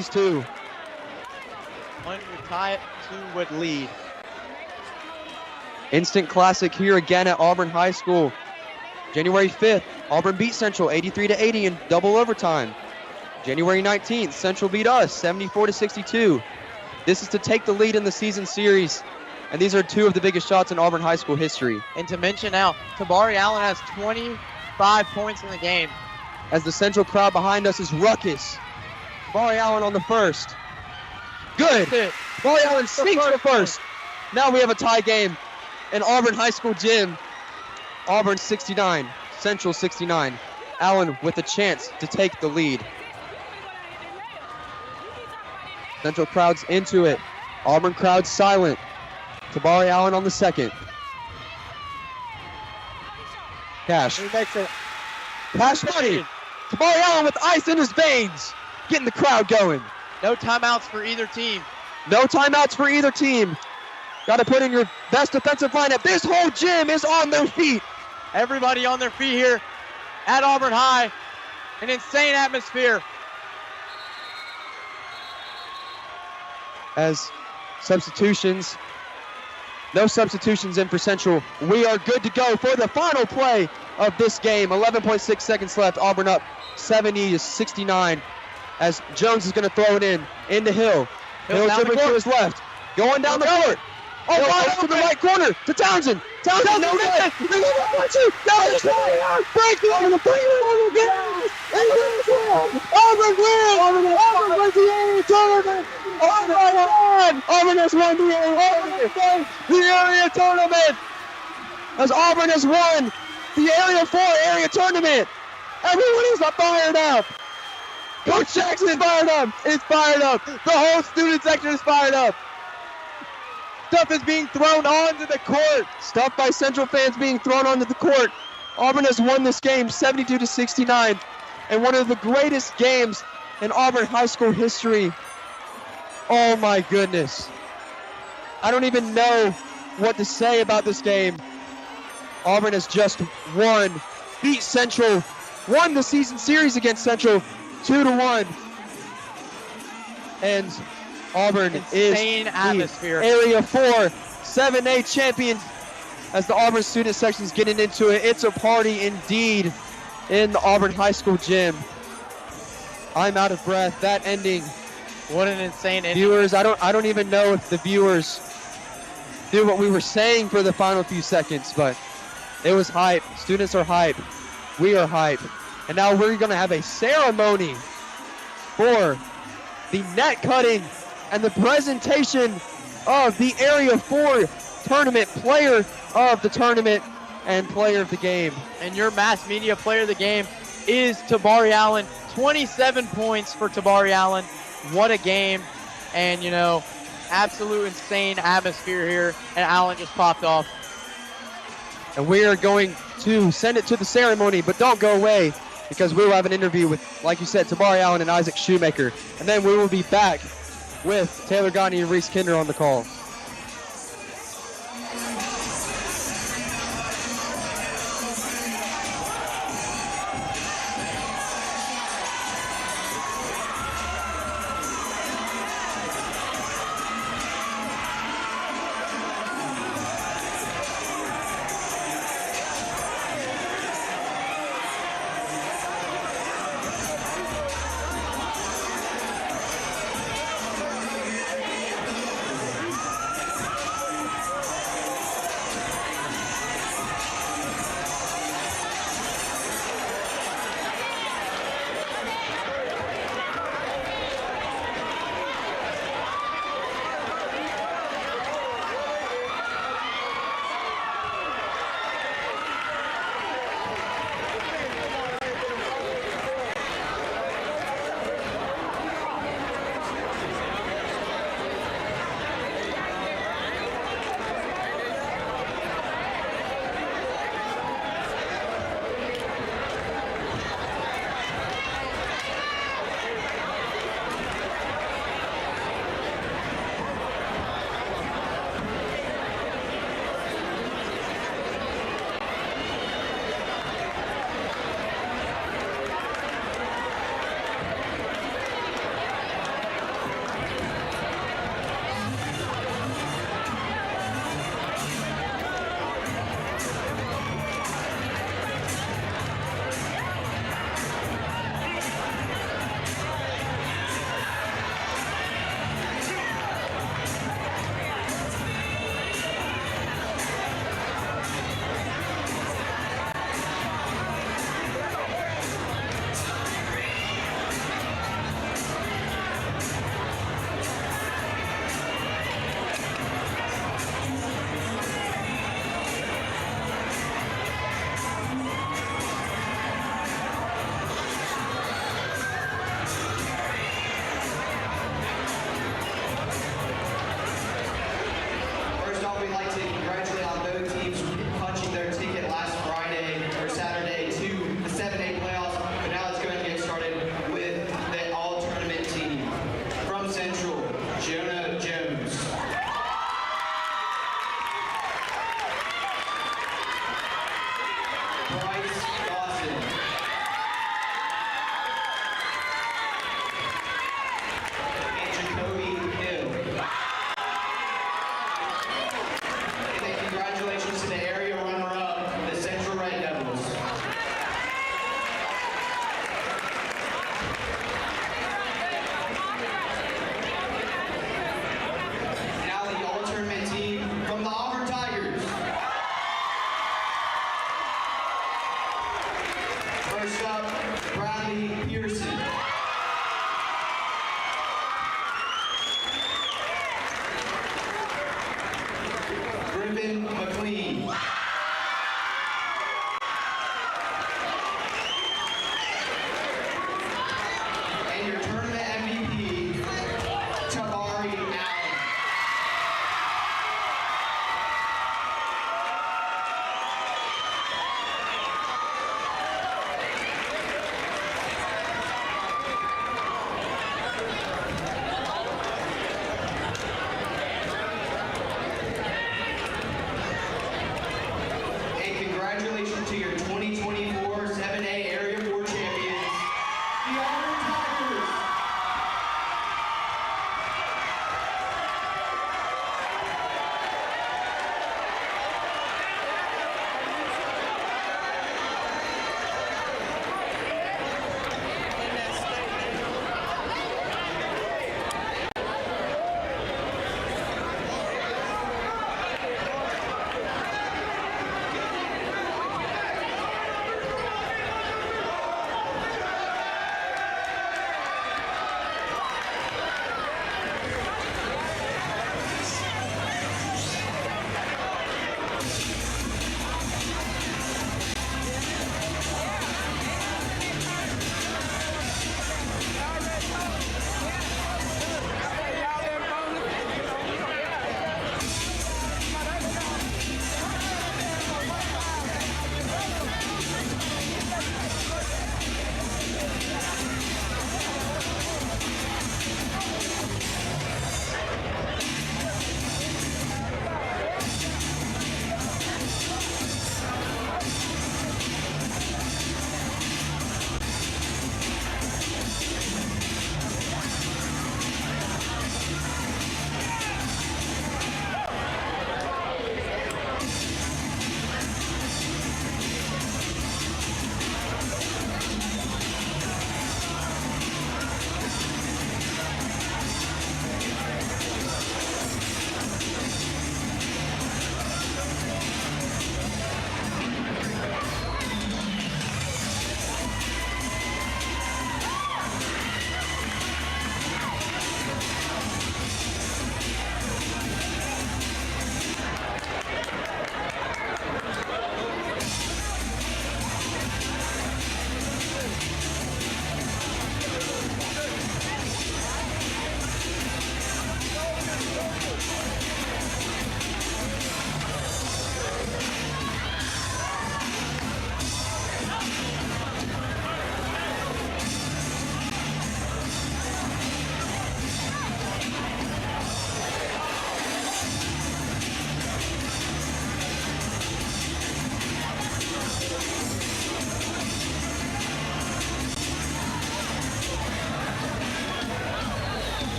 Speaker 6: tie it, 2 would lead.
Speaker 5: Instant classic here again at Auburn High School. January 5th, Auburn beat Central 83-80 in double overtime. January 19th, Central beat us 74-62. This is to take the lead in the season series. And these are 2 of the biggest shots in Auburn High School history.
Speaker 6: And to mention now, Tabari Allen has 25 points in the game.
Speaker 5: As the Central crowd behind us is ruckus. Tabari Allen on the first. Good. Tabari Allen sinks for first. Now we have a tie game in Auburn High School gym. Auburn 69, Central 69. Allen with a chance to take the lead. Central crowd's into it. Auburn crowd silent. Tabari Allen on the second. Cash.
Speaker 6: He makes it.
Speaker 5: Cash money. Tabari Allen with ice in his veins. Getting the crowd going.
Speaker 6: No timeouts for either team.
Speaker 5: No timeouts for either team. Got to put in your best defensive lineup. This whole gym is on their feet.
Speaker 6: Everybody on their feet here at Auburn High. An insane atmosphere.
Speaker 5: As substitutions, no substitutions in for Central. We are good to go for the final play of this game. 11.6 seconds left. Auburn up 70-69. As Jones is going to throw it into Hill. Hill dribbling to his left. Going down the court. Oh, wide to the right corner to Townsend. Townsend, no good. Break over the play. Auburn wins. Auburn wins the area tournament. Auburn has won the area tournament. As Auburn has won the Area 4 area tournament. Everyone is fired up. Coach Jackson is fired up. It's fired up. The whole student section is fired up. Stuff is being thrown onto the court. Stuff by Central fans being thrown onto the court. Auburn has won this game 72-69, and one of the greatest games in Auburn High School history. Oh my goodness. I don't even know what to say about this game. Auburn has just beat Central, won the season series against Central 2-1. And Auburn
Speaker 6: insane atmosphere.
Speaker 5: Area 4 7A champion. As the Auburn student section is getting into it, it's a party indeed in the Auburn High School gym. I'm out of breath. That ending.
Speaker 6: What an insane ending.
Speaker 5: Viewers, I don't even know if the viewers knew what we were saying for the final few seconds, but it was hype. Students are hype. We are hype. And now we're going to have a ceremony for the net cutting and the presentation of the Area 4 tournament player of the tournament and player of the game.
Speaker 6: And your mass media player of the game is Tabari Allen. 27 points for Tabari Allen. What a game. And, absolute insane atmosphere here. And Allen just popped off.
Speaker 5: And we are going to send it to the ceremony, but don't go away because we will have an interview with, like you said, Tabari Allen and Isaac Shoemaker. And then we will be back with Taylor Gotti and Reese Kinder on the call.
Speaker 9: Congratulations to the area runner-up, the Central Red Devils. Now the all-tournament team from the Auburn Tigers.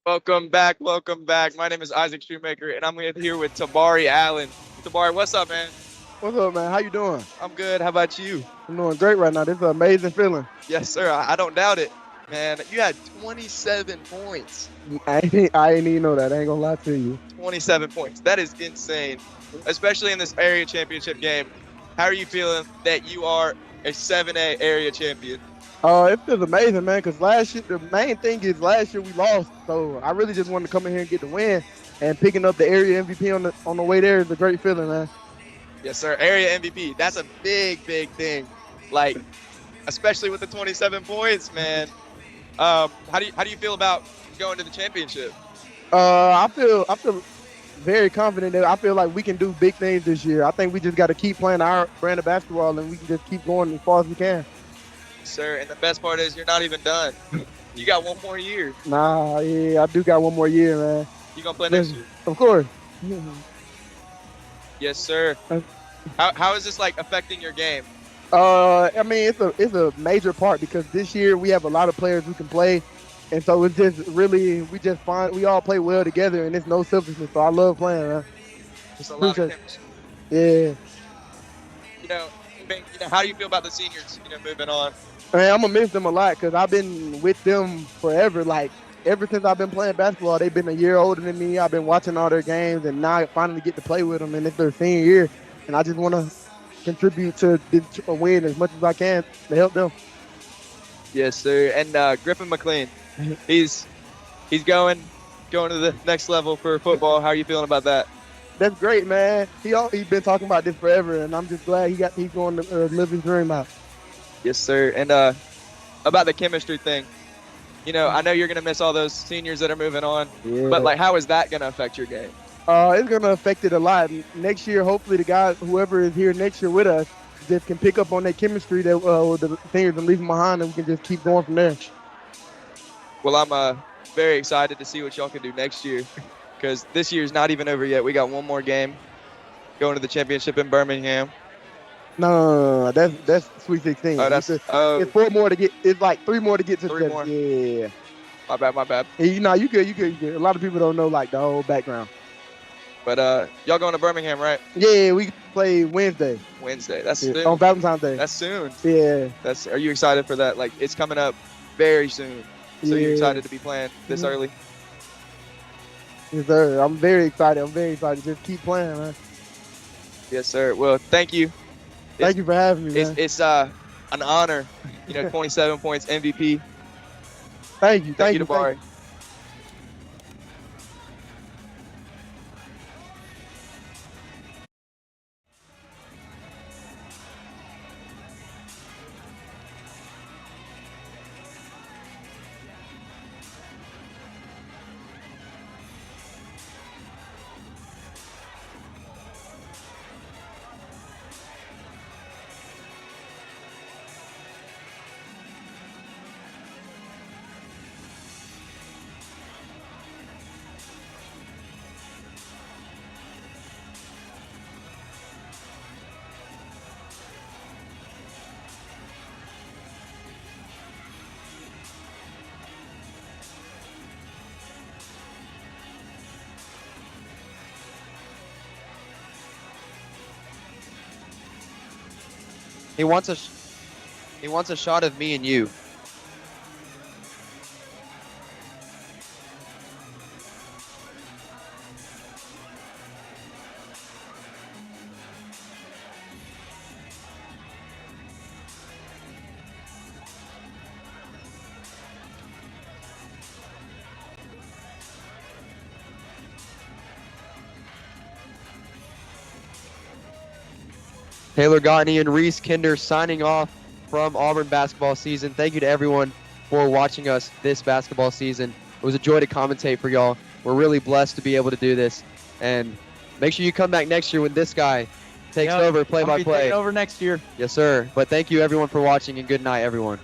Speaker 7: Welcome back. Welcome back. My name is Isaac Shoemaker, and I'm here with Tabari Allen. Tabari, what's up, man?
Speaker 10: What's up, man? How you doing?
Speaker 7: I'm good. How about you?
Speaker 10: I'm doing great right now. This is an amazing feeling.
Speaker 7: Yes, sir. I don't doubt it. Man, you had 27 points.
Speaker 10: I ain't even know that. I ain't gonna lie to you.
Speaker 7: 27 points. That is insane, especially in this area championship game. How are you feeling that you are a 7A area champion?
Speaker 10: It feels amazing, man, because last year, the main thing is last year we lost. So I really just wanted to come in here and get the win. And picking up the area MVP on the way there is a great feeling, man.
Speaker 7: Yes, sir. Area MVP. That's a big, big thing. Like, especially with the 27 points, man. How do you feel about going to the championship?
Speaker 10: I feel very confident that I feel like we can do big things this year. I think we just got to keep playing our brand of basketball, and we can just keep going as far as we can.
Speaker 7: Sir, and the best part is you're not even done. You got one more year.
Speaker 10: Nah, yeah, I do got one more year, man.
Speaker 7: You gonna play next year?
Speaker 10: Of course.
Speaker 7: Yes, sir. How is this like affecting your game?
Speaker 10: I mean, it's a major part because this year we have a lot of players who can play, and so it's just really we all play well together, and it's no selfishness. So I love playing, man.
Speaker 7: Just a lot of chemistry.
Speaker 10: Yeah.
Speaker 7: How do you feel about the seniors? Moving on.
Speaker 10: Man, I'm gonna miss them a lot because I've been with them forever. Like ever since I've been playing basketball, they've been a year older than me. I've been watching all their games, and now I finally get to play with them, and it's their senior year, and I just want to contribute to a win as much as I can to help them.
Speaker 7: Yes, sir. And Griffin McLean, he's going to the next level for football. How are you feeling about that?
Speaker 10: That's great, man. He's been talking about this forever, and I'm just glad he's going to live his dream out.
Speaker 7: Yes, sir. And about the chemistry thing, I know you're gonna miss all those seniors that are moving on, but like, how is that gonna affect your game?
Speaker 10: It's gonna affect it a lot. Next year, hopefully, the guys, whoever is here next year with us, just can pick up on that chemistry that the seniors are leaving behind, and we can just keep going from there.
Speaker 7: Well, I'm very excited to see what y'all can do next year, because this year's not even over yet. We got one more game, going to the championship in Birmingham.
Speaker 10: No, that's Sweet 16.
Speaker 7: Oh,
Speaker 10: it's 4 more to get. It's like 3 more to get to
Speaker 7: 3 more.
Speaker 10: Yeah.
Speaker 7: My bad.
Speaker 10: Hey, you good. A lot of people don't know like the whole background.
Speaker 7: But y'all going to Birmingham, right?
Speaker 10: Yeah, we play Wednesday.
Speaker 7: That's soon.
Speaker 10: On Valentine's Day.
Speaker 7: That's soon.
Speaker 10: Yeah.
Speaker 7: Are you excited for that? Like, it's coming up very soon. So you're excited to be playing this early?
Speaker 10: Yes, sir. I'm very excited. Just keep playing, man.
Speaker 7: Yes, sir. Well, thank you.
Speaker 10: Thank you for having me, man.
Speaker 7: It's an honor. 27 points, MVP.
Speaker 10: Thank you,
Speaker 7: Tabari.
Speaker 5: He wants a shot of me and you. Taylor Gottney and Reese Kinder signing off from Auburn basketball season. Thank you to everyone for watching us this basketball season. It was a joy to commentate for y'all. We're really blessed to be able to do this. And make sure you come back next year when this guy takes over play-by-play.
Speaker 6: Taking over next year.
Speaker 5: Yes, sir. But thank you, everyone, for watching, and good night, everyone.